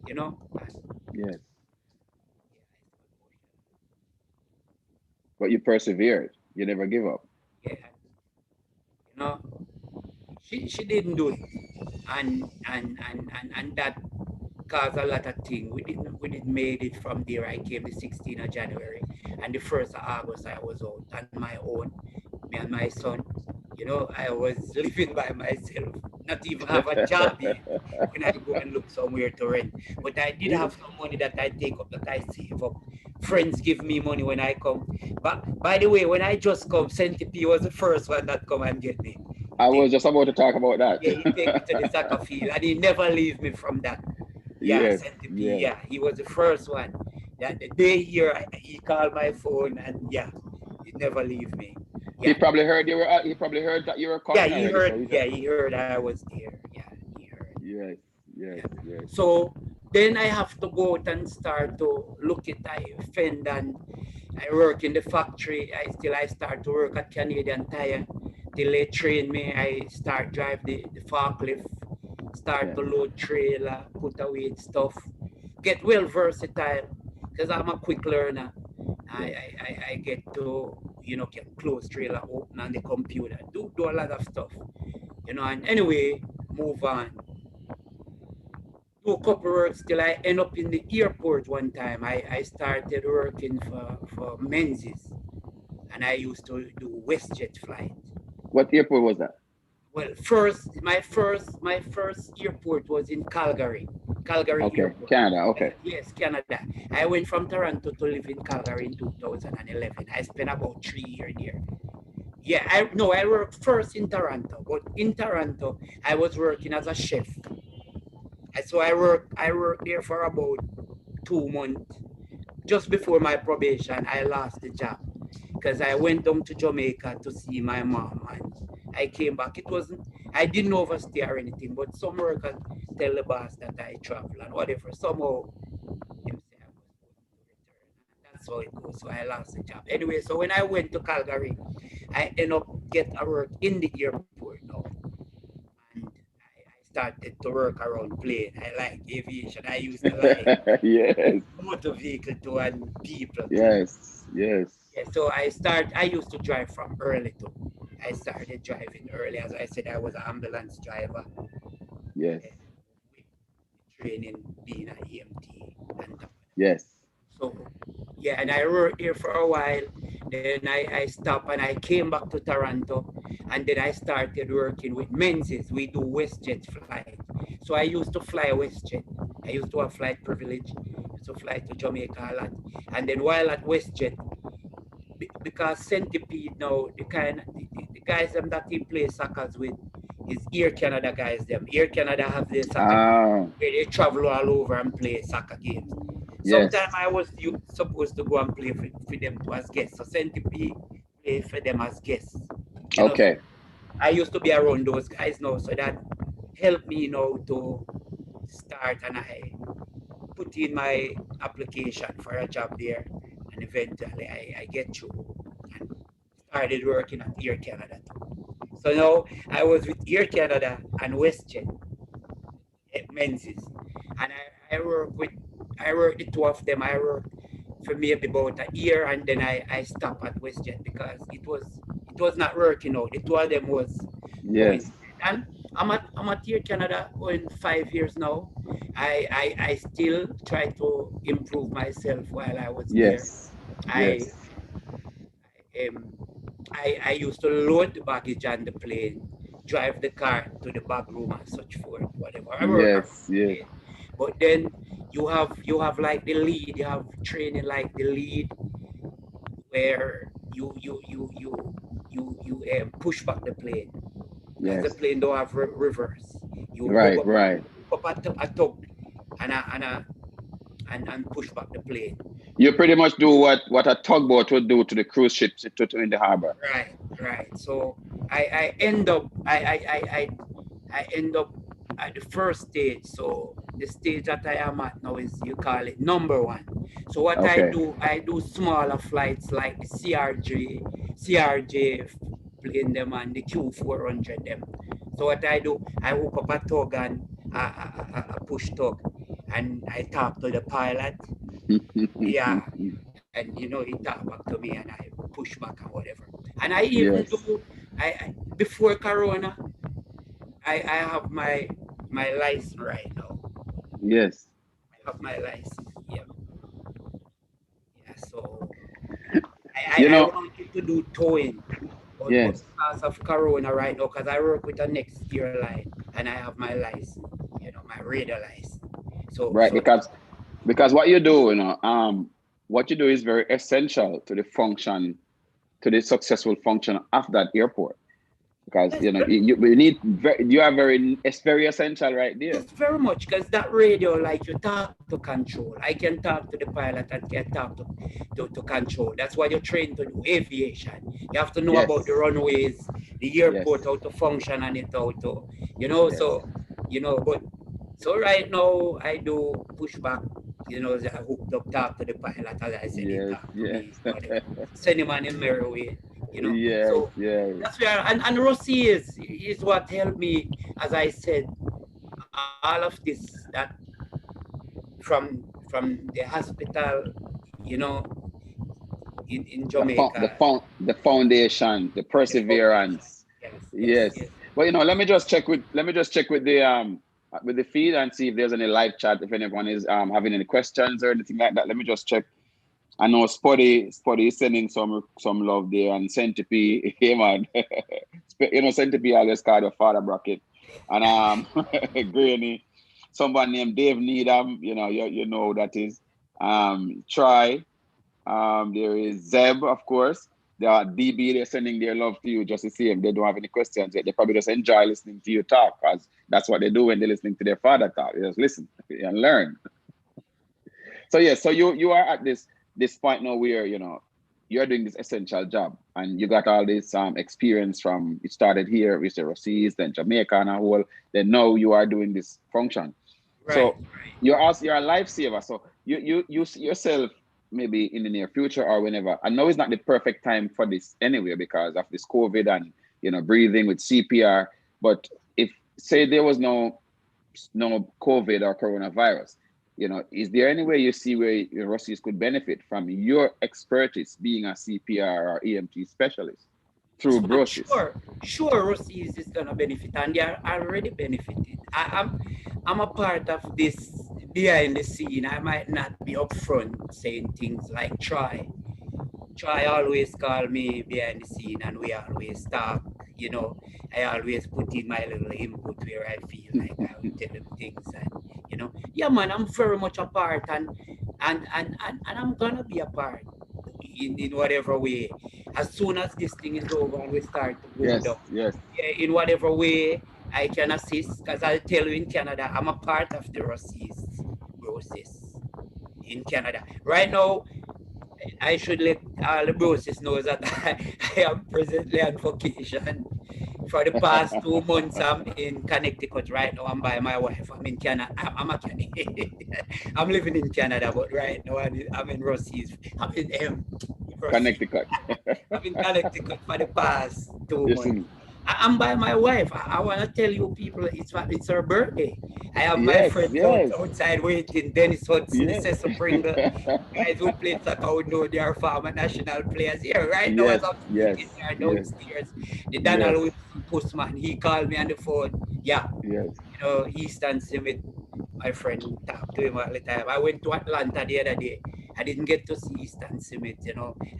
Speaker 2: you know. And,
Speaker 1: Yes. But you persevered. You never give up.
Speaker 2: yeah, you know, she didn't do it. And that caused a lot of things. We didn't made it from there. I came the 16th of January, and the 1st of August I was out on my own, me and my son. I was living by myself, not even have a job yet when I go and look somewhere to rent. But I did
Speaker 1: Yes.
Speaker 2: have some money that I take up, that I save up. Friends give me money when I come. But by the way, when I just come, Centipede was the first one that come and get me.
Speaker 1: I was just about to talk about that.
Speaker 2: Yeah, he take me to the soccer field, and he never leave me from that. Yeah,
Speaker 1: Yes.
Speaker 2: Centipede.
Speaker 1: Yes.
Speaker 2: Yeah, he was the first one. That the day here, he called my phone, and yeah, he never leave me.
Speaker 1: He
Speaker 2: Yeah,
Speaker 1: probably heard you were. He probably heard that you were
Speaker 2: yeah,
Speaker 1: coming
Speaker 2: he
Speaker 1: already. So
Speaker 2: heard.
Speaker 1: he
Speaker 2: Yeah,
Speaker 1: just.
Speaker 2: he heard I was there. Yeah, he heard.
Speaker 1: Yes.
Speaker 2: Yeah.
Speaker 1: Yes. Yes.
Speaker 2: So then I have to go out and start to look at I fend, and I work in the factory. I start to work at Canadian Tire. Till they train me, I start drive the forklift, start
Speaker 1: Yes.
Speaker 2: to load trailer, put away stuff, get well versatile because I'm a quick learner. I,
Speaker 1: Yes.
Speaker 2: I, I I get to can close trailer, open on the computer, do a lot of stuff, and anyway, move on. Do a couple works till I end up in the airport one time. I started working for Menzies, and I used to do WestJet flight.
Speaker 1: What airport was that?
Speaker 2: Well, my first airport was in Calgary
Speaker 1: Okay.
Speaker 2: Airport.
Speaker 1: Canada. Okay.
Speaker 2: Yes, Canada. I went from Toronto to live in Calgary in 2011. I spent about 3 years there. Yeah, I worked first in Toronto, but in Toronto I was working as a chef. So I worked there for about 2 months. Just before my probation, I lost the job because I went down to Jamaica to see my mom, and I came back. I didn't overstay or anything, but some workers tell the boss that I travel and whatever. Somehow, him say I was going to return. And that's how it goes. So I lost the job. Anyway, so when I went to Calgary, I end up get a work in the airport now. And I started to work around plane. I like aviation. I used to like
Speaker 1: Yes.
Speaker 2: motor vehicle to and people too.
Speaker 1: Yes. Yes.
Speaker 2: Yeah, so I used to drive from early too. I started driving early. As I said, I was an ambulance driver.
Speaker 1: Yes.
Speaker 2: Yeah, with training being an EMT and top.
Speaker 1: Yes.
Speaker 2: So yeah, and I worked here for a while. Then I stopped and I came back to Toronto, and then I started working with Menzies. We do WestJet flight. So I used to fly WestJet. I used to have flight privilege. I used to fly to Jamaica a lot. And then while at WestJet, because Centipede now, the guys them that he plays soccer with is Air Canada guys them. Air Canada have their soccer team
Speaker 1: Ah,
Speaker 2: where they travel all over and play soccer games. Sometimes
Speaker 1: yes.
Speaker 2: I was supposed to go and play for them to as guests. So Centipede play for them as guests. So
Speaker 1: Okay.
Speaker 2: I used to be around those guys now, so that helped me to start, and I put in my application for a job there, and eventually I get through and started working at Air Canada too. So now I was with Air Canada and WestJet at Menzies, and I work the two of them. I worked for maybe about a year, and then I stopped at WestJet because it was not working out. The two of them was going,
Speaker 1: Yes.
Speaker 2: and I'm at Air Canada in 5 years now. I still try to improve myself while I was there.
Speaker 1: Yes.
Speaker 2: I
Speaker 1: Yes.
Speaker 2: um, I used to load the baggage on the plane, drive the car to the back room and such forth, whatever. I work around
Speaker 1: Yes.
Speaker 2: the
Speaker 1: Yes.
Speaker 2: plane. But then you have like the lead, you have training like the lead where you push back the plane because the
Speaker 1: Yes.
Speaker 2: plane don't have reverse. You
Speaker 1: Right. Right.
Speaker 2: hook up a tug and push back the plane.
Speaker 1: You pretty much do what a tugboat would do to the cruise ships in the harbor.
Speaker 2: Right, right. So I end up I end up at the first stage. So the stage that I am at now is, you call it number one. So what
Speaker 1: Okay.
Speaker 2: I do smaller flights like the CRJ plane them and the Q400 them. So what I do, I hook up a tug and a push tug, and I talk to the pilot. Yeah, and he talk back to me, and I push back and whatever. And I even
Speaker 1: Yes.
Speaker 2: do, before Corona, I have my license right now.
Speaker 1: Yes.
Speaker 2: I have my license. Yeah, yeah. So
Speaker 1: You
Speaker 2: I
Speaker 1: know.
Speaker 2: wanted to do towing, but
Speaker 1: Yes.
Speaker 2: because of Corona right now, because I work with a next year line, and I have my license, my radar license. So
Speaker 1: Right.
Speaker 2: so
Speaker 1: Because what you do, what you do is very essential to the function, to the successful function of that airport. Because
Speaker 2: yes,
Speaker 1: you need you are very, it's very essential right there.
Speaker 2: yes, very much, because that radio, like, you talk to control. I can talk to the pilot and can talk to control. That's why you're trained to do aviation. You have to know about the
Speaker 1: Yes.
Speaker 2: runways, the airport,
Speaker 1: Yes.
Speaker 2: how to function and it, how to,
Speaker 1: Yes.
Speaker 2: so, but so right now I do pushback, I hooked up, talk to the pilot, as I said, he
Speaker 1: Yes.
Speaker 2: talk to me,
Speaker 1: Yes.
Speaker 2: whatever. Send him on his merry way.
Speaker 1: Yes.
Speaker 2: So
Speaker 1: Yes.
Speaker 2: that's where, and Rusea is what helped me, as I said, all of this, that from the hospital, you know, in Jamaica,
Speaker 1: The foundation, the
Speaker 2: the foundation.
Speaker 1: perseverance.
Speaker 2: Yes, yes,
Speaker 1: Yes.
Speaker 2: yes.
Speaker 1: Well, let me just check with the feed and see if there's any live chat, if anyone is having any questions or anything like that. Let me just check. I know Spotty is sending some love there, and Centipede, hey man. Centipede always called your father Brackett. And Granny, someone named Dave Needham, you know who that is. Try. There is Zeb, of course. There are DB, they're sending their love to you just to see if they don't have any questions yet. They probably just enjoy listening to you talk, because that's what they do when they're listening to their father talk. They just listen and learn. So yeah, so you are at this point now where you're doing this essential job, and you got all this experience from, you started here with the Rusea, then Jamaica and a whole, then now you are doing this function.
Speaker 2: Right,
Speaker 1: So
Speaker 2: right.
Speaker 1: you're a lifesaver. So you see yourself maybe in the near future or whenever. I know it's not the perfect time for this anyway because of this COVID and breathing with CPR. But if, say, there was no COVID or coronavirus, is there any way you see where Russians could benefit from your expertise being a CPR or EMT specialist? through Brosis.
Speaker 2: Sure, Rusea is gonna benefit, and they are already benefited. I'm a part of this behind the scene. I might not be upfront saying things like Try always call me behind the scene, and we always talk. You know, I always put in my little input where I feel like I will tell them things, and yeah, man, I'm very much a part, and I'm gonna be a part in whatever way. As soon as this thing is over and we start to go
Speaker 1: Yes,
Speaker 2: down,
Speaker 1: yes,
Speaker 2: yeah, in whatever way I can assist, because I tell you, in Canada, I'm a part of the Russia's process in Canada right now. I should let all the Brosis know that I am presently on vacation. For the past 2 months, I'm in Connecticut right now. I'm by my wife. I'm in Canada. I'm a Canadian. I'm living in Canada, but right now I'm in Rossi's. I'm in Rossi.
Speaker 1: Connecticut.
Speaker 2: I've been Connecticut for the past two
Speaker 1: Yes,
Speaker 2: months. I'm by my wife. I want to tell you people, it's her birthday. I have my
Speaker 1: yes,
Speaker 2: friends
Speaker 1: yes,
Speaker 2: outside waiting. Dennis Hudson, the
Speaker 1: yes,
Speaker 2: Cecil Pringle, guys who play soccer would know they are former national players here. Right now, as
Speaker 1: yes,
Speaker 2: I'm
Speaker 1: yes,
Speaker 2: speaking, they are
Speaker 1: yes,
Speaker 2: downstairs. The Donald
Speaker 1: yes,
Speaker 2: Wilson postman, he called me on the phone. Yeah,
Speaker 1: yes,
Speaker 2: Eastern Summit, my friend who talked to him all the time. I went to Atlanta the other day. I didn't get to see Eastern Summit.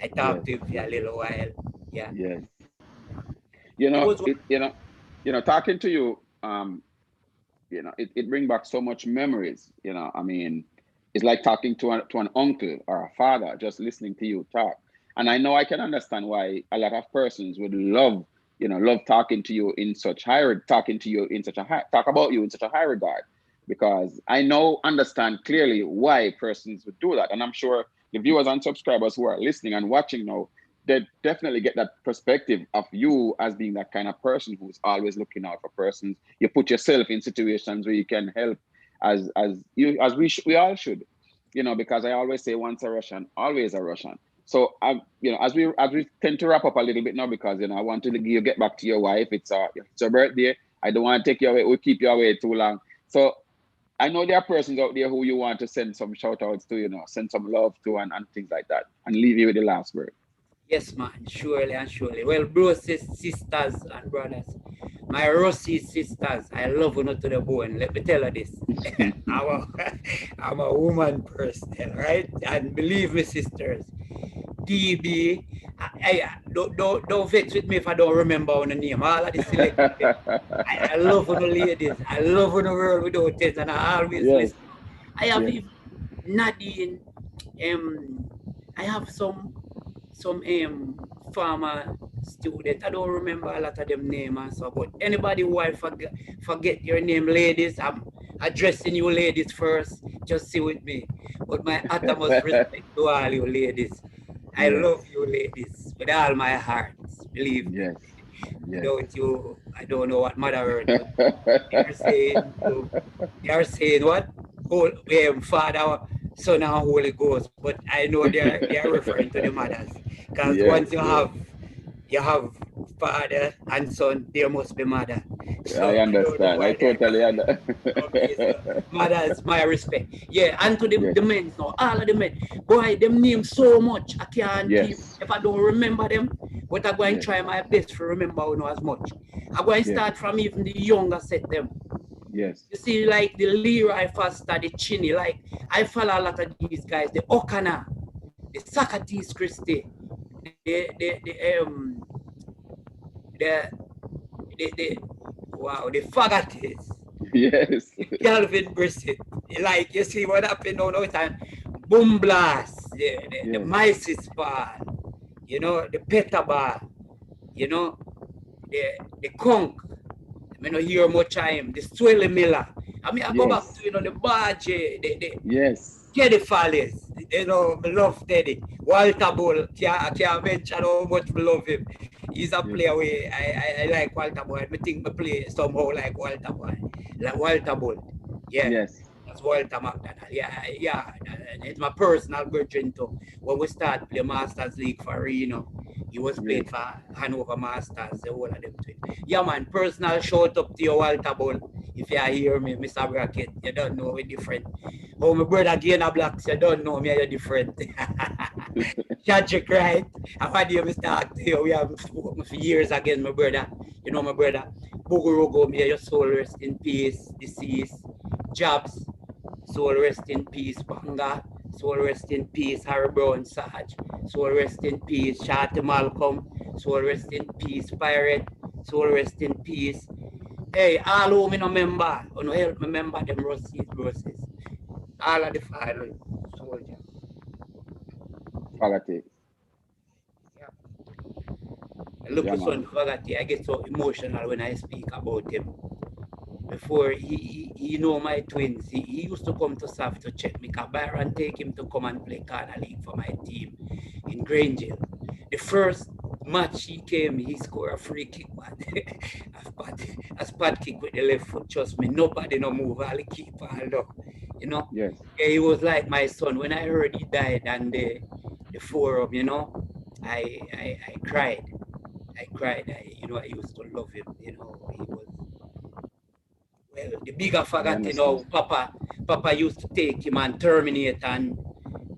Speaker 2: I talked
Speaker 1: yes,
Speaker 2: to him for a little while. Yeah,
Speaker 1: yes.
Speaker 2: it was
Speaker 1: Talking to you, it brings back so much memories. I mean, it's like talking to an uncle or a father, just listening to you talk. And I know I can understand why a lot of persons would love talking to you in such talking to you in such a high, talk about you in such a high regard, because I know, understand clearly why persons would do that. And I'm sure the viewers and subscribers who are listening and watching now, they definitely get that perspective of you as being that kind of person who's always looking out for persons. You put yourself in situations where you can help, we all should, because I always say, once a Russian, always a Russian. So as we tend to wrap up a little bit now, because I want to get back to your wife. It's her birthday. I don't want to take you away. We'll keep you away too long. So I know there are persons out there who you want to send some shout outs to, send some love to, and things like that, and leave you with the last word.
Speaker 2: yes, man, surely and surely. Well, Brosis sisters and brothers, my Rossi sisters, I love you not to the bone. Let me tell you this. I'm a woman person, right? And believe me, sisters, DB, don't vex with me if I don't remember on the name. All of the select. I love on the ladies. I love on the world without it, and I always
Speaker 1: Yes,
Speaker 2: listen. I have
Speaker 1: yes,
Speaker 2: even Nadine. I have some farmer student. I don't remember a lot of them names and so, but anybody who I forget your name, ladies, I'm addressing you ladies first. Just see with me. But my utmost respect to all you ladies. I
Speaker 1: yes,
Speaker 2: love you ladies with all my heart. Believe me.
Speaker 1: yes, yes.
Speaker 2: Without you, I don't know what mother earth would. They are saying what? Father, Son, and Holy Ghost. But I know they are referring to the mothers. Because
Speaker 1: Yes,
Speaker 2: once
Speaker 1: yes.
Speaker 2: you have father and son, there must be mother.
Speaker 1: I
Speaker 2: So I don't know
Speaker 1: understand. I
Speaker 2: why they are
Speaker 1: totally
Speaker 2: calling
Speaker 1: understand.
Speaker 2: okay, so mother is my respect. Yeah, and to
Speaker 1: Yes,
Speaker 2: the men now, all of the men. Boy, them names so much. I can't keep
Speaker 1: yes,
Speaker 2: if I don't remember them, but I'm going to
Speaker 1: yes,
Speaker 2: try my best to remember as much. I'm going to
Speaker 1: yes,
Speaker 2: start from even the younger set them.
Speaker 1: yes,
Speaker 2: You see, like the Leroy Foster, the Chinny, like I follow a lot of these guys, the Okana, the Socrates Christie, the the wow, the Fagates,
Speaker 1: yes,
Speaker 2: the Calvin Brissett. Like you see what happened on the time, Boom Blast, the
Speaker 1: yes,
Speaker 2: Mises Bar, the Peter Bar, you know, the Conk. I don't hear much of him, the Swelly Miller. I mean, I go back
Speaker 1: yes,
Speaker 2: to, the Barge, the
Speaker 1: yes,
Speaker 2: Teddy Fallis. I love Teddy. Walter Bull, I can't mention how much I love him. He's a
Speaker 1: yes,
Speaker 2: player where I like Walter Bull. I think I play somehow like Walter Bull. Like Walter Bull. Yeah.
Speaker 1: yes,
Speaker 2: That's Walter McDonald. Yeah. It's my personal virgin too. When we start playing Masters League for Reno, he was
Speaker 1: yes.
Speaker 2: playing for Hanover Masters, the whole of them too. Yeah, man, personal shout up to you, Walter Bull. If you hear me, Mr. Brackett, you don't know we're different. Oh, my brother again a blacks, you don't know me, you're different. Tragic, right? I've had you talk to you. We have spoken for years again, my brother. You know, my brother. Bogorogo, may your soul rest in peace. Deceased. Jobs, soul rest in peace. Banga, soul rest in peace. Harry Brown Sarge, soul rest in peace. Shati Malcolm, soul rest in peace. Pirate, soul rest in peace. Hey, all who me no member, no help me remember them Brosis. All of the fallen soldiers.
Speaker 1: Fagate.
Speaker 2: Yeah. Look,
Speaker 1: Yeah, man.
Speaker 2: son, Fagati, I get so emotional when I speak about him. Before he know my twins, he used to come to SAF to check me. Byron take him to come and play Corner League for my team in Granger. The first match he came, he scored a free kick, man. a spot kick with the left foot. Trust me, nobody no move. All the keeper, you know.
Speaker 1: Yes.
Speaker 2: Yeah, he was like my son. When I heard he died and the forum, you know, I cried. I cried. I used to love him. You know, he was well, the bigger
Speaker 1: I
Speaker 2: faggot,
Speaker 1: understand.
Speaker 2: Papa used to take him and terminate and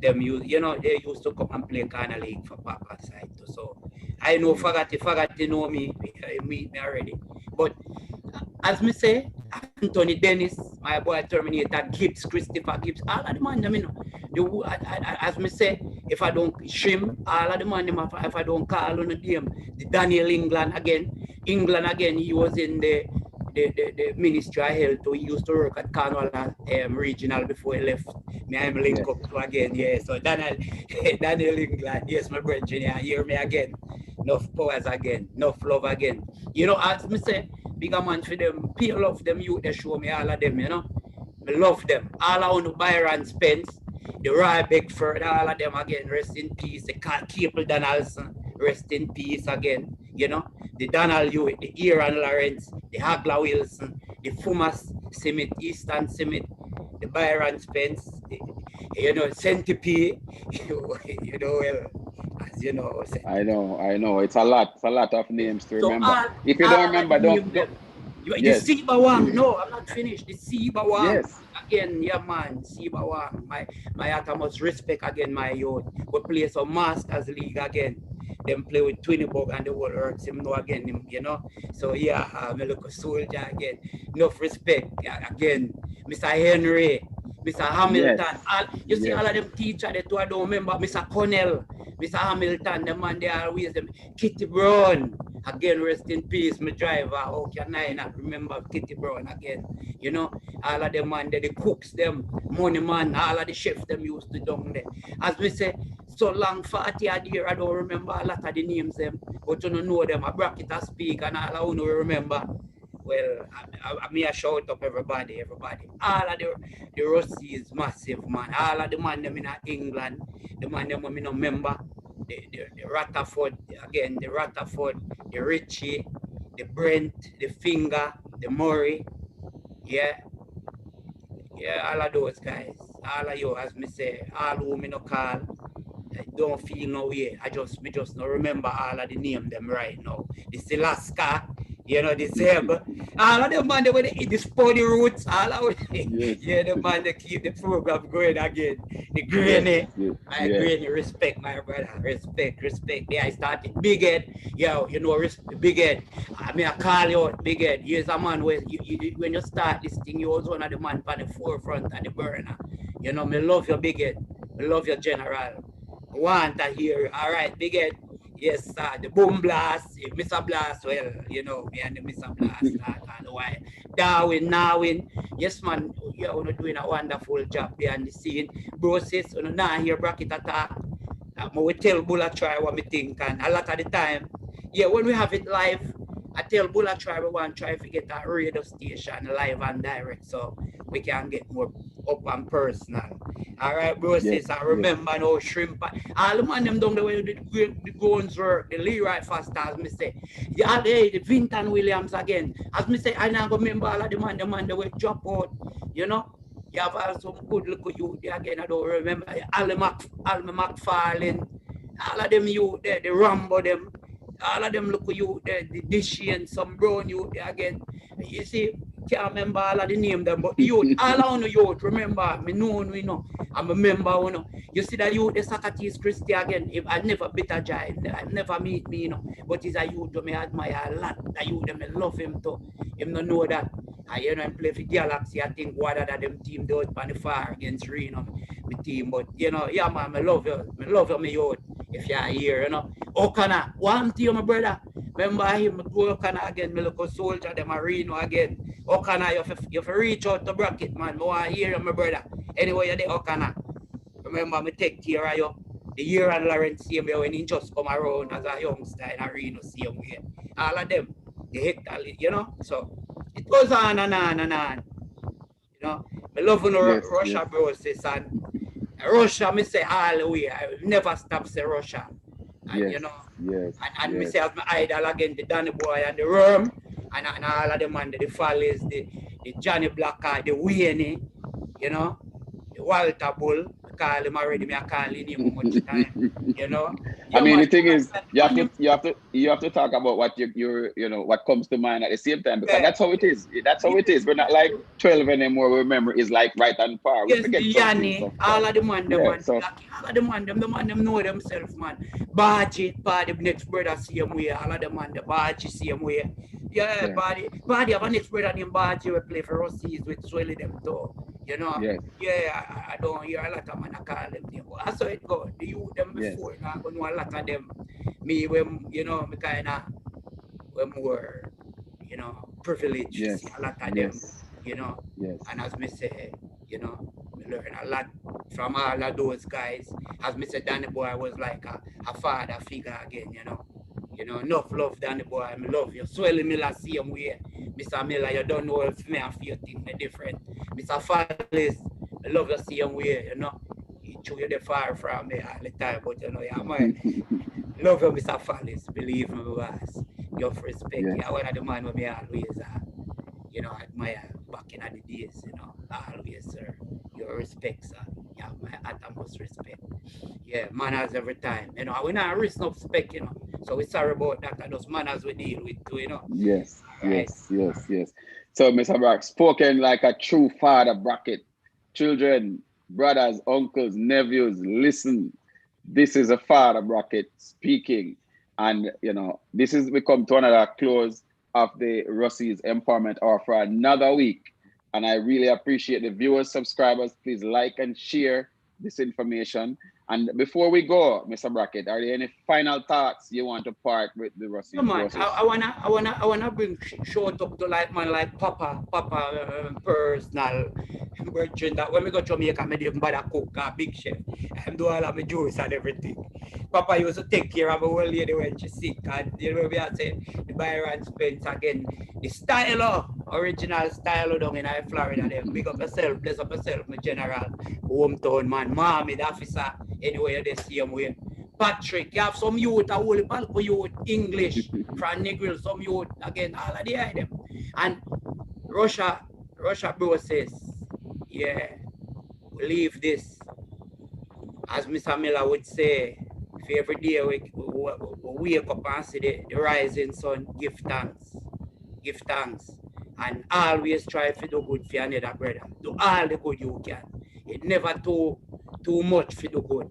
Speaker 2: them they used to come and play Corner League for Papa side too. So I know Fagati know me already. But as me say, Anthony Dennis, my boy Terminator, Gibbs, Christopher Gibbs, all of the man, I mean, as me say, if I don't shim, all of the man, if I don't call on the name, the Daniel England again, he was in the Ministry of Health. He used to work at Cornwall Regional before he left. Me I'm link
Speaker 1: Yes.
Speaker 2: up to again, yeah. So Daniel England, yes, my brother, yeah, hear me again. Enough powers again, enough love again. You know, as me say, bigger man for them, peel off them youth, they show me all of them, you know. I love them. All I want to Byron Spence, the Roy Beckford, all of them again, rest in peace. The Capel Donaldson, rest in peace again, you know. The Donald Hewitt, the Aaron Lawrence, the Hagler Wilson, the Fumas Simit, Eastern Simit, the Byron Spence, Centipede, you know, well, as you know,
Speaker 1: I know. It's a lot. It's a lot of names to
Speaker 2: so
Speaker 1: remember.
Speaker 2: all,
Speaker 1: If you don't
Speaker 2: all of the
Speaker 1: remember,
Speaker 2: name
Speaker 1: don't.
Speaker 2: them. The
Speaker 1: Yes.
Speaker 2: Siba Wang, no, I'm not finished. The Siba Wang.
Speaker 1: Yes.
Speaker 2: Again, yeah man, Siba Wang. My utmost respect again, my youth. We play some Masters League again. Them play with Twinnybug and the world hurts him know again, you know. So yeah, me look a soldier again. Enough respect again. Mr. Henry, Mr.
Speaker 1: Yes.
Speaker 2: Hamilton. You see
Speaker 1: Yes.
Speaker 2: all of them teachers, they too, I don't remember. Mr. Connell, Mr. Hamilton, the man they always them. Kitty Brown. Again, rest in peace, my driver. How can I not remember Kitty Brown again? You know, all of them man, the cooks, them, money man, all of the chefs, them used to down there. As we say, so long, 40 odd year, I don't remember a lot of the names them, but you don't know them. I Brackett I speak, and all I want to remember. Well, I may shout up everybody. All of the Rusea is massive, man. All of the man them in England, the man them I no member. The Rutherford, again, the Rutherford, the Richie, the Brent, the Finger, the Murray, yeah, all of those guys, all of you, as me say, all who me no call, I don't feel no way. Me just no remember all of the name them right now. The Silaska, the Zeb, all of them man they with the Spotty Roots, all of
Speaker 1: Yes.
Speaker 2: yeah, the man they keep the program going again. The
Speaker 1: Yes.
Speaker 2: Granny,
Speaker 1: Yes.
Speaker 2: my
Speaker 1: Yes.
Speaker 2: Granny, respect my brother, respect. There I started Big Head, Big Head. I mean I call you out, Big Head. Here's a man where when you start this thing, you was one of the man on the forefront of the burner. You know, me love your Big Head, me love your General. Want to hear, all right, Big Head. Yes, sir. The boom blast, Mr. Blast, well, me and the Mr. Blast, and why. Darwin. Yes, man, you're doing a wonderful job behind the scene. Brosis, now hear Brackett attack. We tell Bulla try what we think, and a lot of the time, when we have it live, I tell Bulla try we want to try to get a radio station live and direct so we can get more up and personal. All right, bro,
Speaker 1: Yes.
Speaker 2: sis, I remember no shrimp. All the man them down the way the Goins work, the Leroy Foster, as me say. The Vinton Williams again. As me say, I now remember all of the man they will drop out, you know. You have some good look at you again, I don't remember. Alma McFarlane, all of them you there, the Rambo them. All of them look at you, the Dishy and some brown you again. You see, can't remember all of the name them, but the youth, all on the youth, remember, me know, we know, I'm a member, you know. You see that youth, the Socrates Christie again, if I never beat a guy, I never meet me, you know, but he's a youth to me admire a lot, the youth, them, I love him too, him no know that, I, you know, him play for Galaxy, I think what that them team do it on the fire against Reno, my team, but, you know, yeah, man, I love you, my youth, if you're here, you know. O'Connor, one to you, my brother. Remember him, go O'Connor again, my local soldier, the Marino again. O'Connor, you have to reach out to Brackett, man. I want to hear you, my brother. Anyway, you're the O'Connor. Remember, me take care of you. The year and Lawrence same way when he just come around as a youngster in Arena same way. All of them, the hector, you know. So it goes on and on and on. You know, I love Russia Brosis and Russia, me say all the way. I will never stop say Russia. And you know, and me say as my idol again, the Danny Boy and the Worm, and all of them and the Follies, the Johnny Blacker, the Wayne, you know, the Walter Bull. I call him already, I call him much time, you know.
Speaker 1: I mean, the thing is, you have to talk about what you know, what comes to mind at the same time, because that's how it is. That's how it is. We're not like 12 anymore. Remember, is like right and far. We forget
Speaker 2: Yanni, all of the man, all of the man, them know themselves, man. Baji, the next brother same way. All of the man, the Baji same way. Yeah. Body have a next brother named Baji. We play for Rusea with Swelly them too. You know, I don't hear a lot of man call them name, but that's how it goes. The youth them before, now I know a lot of them. Me, when you know, me kind of, when more, you know, privileged to see a lot of them, you know. And as me say, you know, me learn a lot from all of those guys. As me say, Danny Boy was like a father figure again, you know. You know, enough love, Danny Boy. I love you. Swelly Miller, same way. Mr. Miller, you don't know if me and feel things different. Mr. Fallis, I love you same way, you know. He chew you the far from me all the time, but you know, yeah, man. Love you, Mr. Fallis. Believe me, boss. You have respect. You're one of the man who me always, you know, admire back in the days, you know. Always, sir. Your respect, sir. You have my utmost respect. Yeah, manners every time. You know, we not risk no respect, you know. So we're sorry about that, and those manners we deal with too, you know.
Speaker 1: Yes. So, Mr. Brack, spoken like a true father, Brackett. Children, brothers, uncles, nephews, listen. This is a father, Brackett, speaking. And, you know, this is we come to another close of the Rusea's Empowerment Hour for another week. And I really appreciate the viewers, subscribers. Please like and share this information. And before we go, Mr. Brackett, are there any final thoughts you want to part with the Rusea?
Speaker 2: No, man, I wanna bring short up to like man like Papa personal virgin that when we go to Jamaica, I didn't bother cook a big chef. I do all of my juice and everything. Papa used to take care of a old lady when she's sick, and you know we are saying the Byron Spence again. The style original style down in Florida, them big up yourself, bless up yourself, my general, hometown man, mommy, the officer, anyway, the same way. Patrick, you have some youth, a whole bulk of youth, English, from Negril, some youth, again, all of the item. And Russia Brosis, yeah, we leave this, as Mr. Miller would say, for every day we wake up and see the rising sun, give thanks, and always try to do good for another brother. Do all the good you can. It never too much for do good.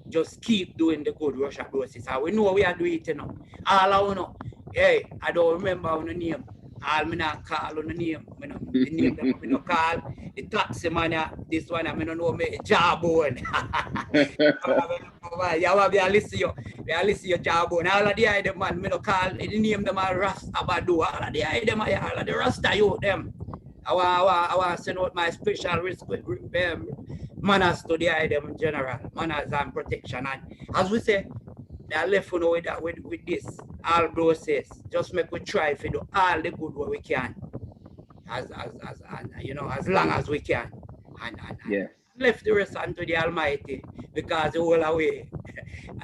Speaker 2: Just keep doing the good, Russia Brosis. And we know we are doing it, you know. All I know, hey, I don't remember on the name. All me not call on the name. The name that I don't call. The taxi man, this one, I don't know me, Jawbone. You have to listen to your Jawbone. All of the item, man, I don't call the name them all Rasta Badu. All of the item, all of the Rasta youth, them. I want to send out my special respect. Manners to the item in general, manners and protection. And as we say, I left you know with this, all Brosis, just make we try to do all the good what we can, as you know, as long as we can, and left the rest unto the Almighty, because the whole away,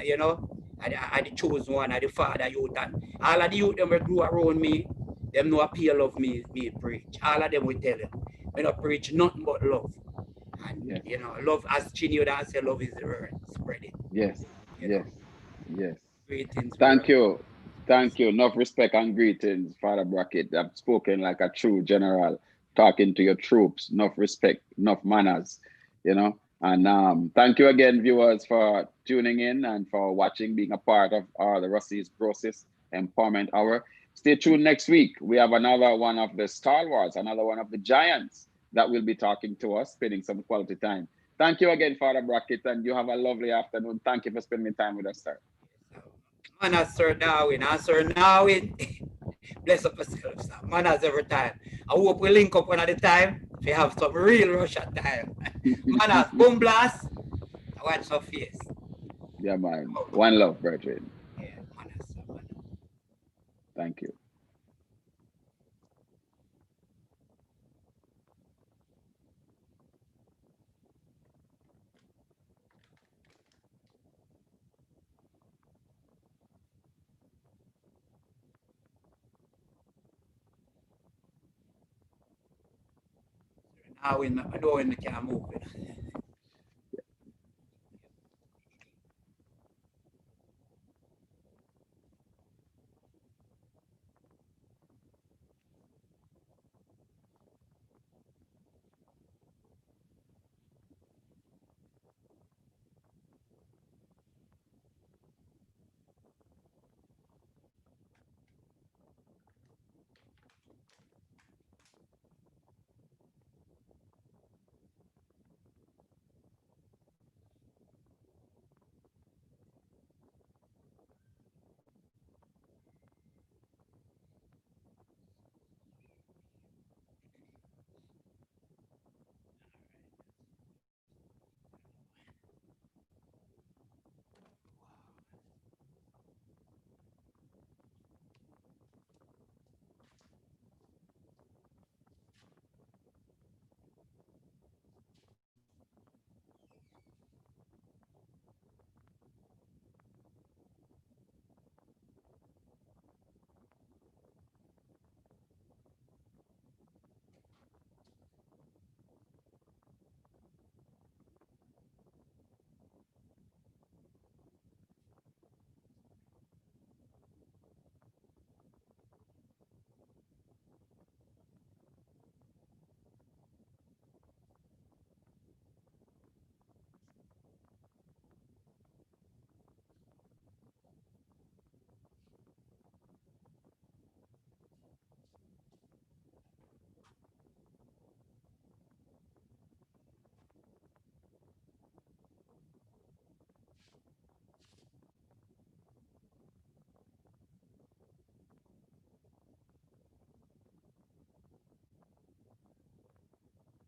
Speaker 2: you know, I the choose one, I the father youth, and all of the youth them grew around me, them no appeal of me preach. All of them will tell you, we not preach nothing but love. And you know, love, as Chinio and say, love is the word. Spread it.
Speaker 1: Yes.
Speaker 2: Greetings.
Speaker 1: Thank you. Thank you. Enough respect and greetings, Father Brackett. I've spoken like a true general, talking to your troops. Enough respect, enough manners, you know. And thank you again, viewers, for tuning in and for watching, being a part of the Russie's Brosis Empowerment Hour. Stay tuned next week. We have another one of the Star Wars, another one of the giants that will be talking to us, spending some quality time. Thank you again, Father Brackett, and you have a lovely afternoon. Thank you for spending time with us, sir.
Speaker 2: Man as Sir Darwin, and Sir Darwin, bless up yourself, sir. Man as every time. I hope we link up one at a time. If you have some real Russia time. Man as boom blast. I watch your face.
Speaker 1: Yeah, man.
Speaker 2: Oh,
Speaker 1: One love, brethren.
Speaker 2: yeah, man as sir, man.
Speaker 1: Thank you.
Speaker 2: Now we know when we can move it.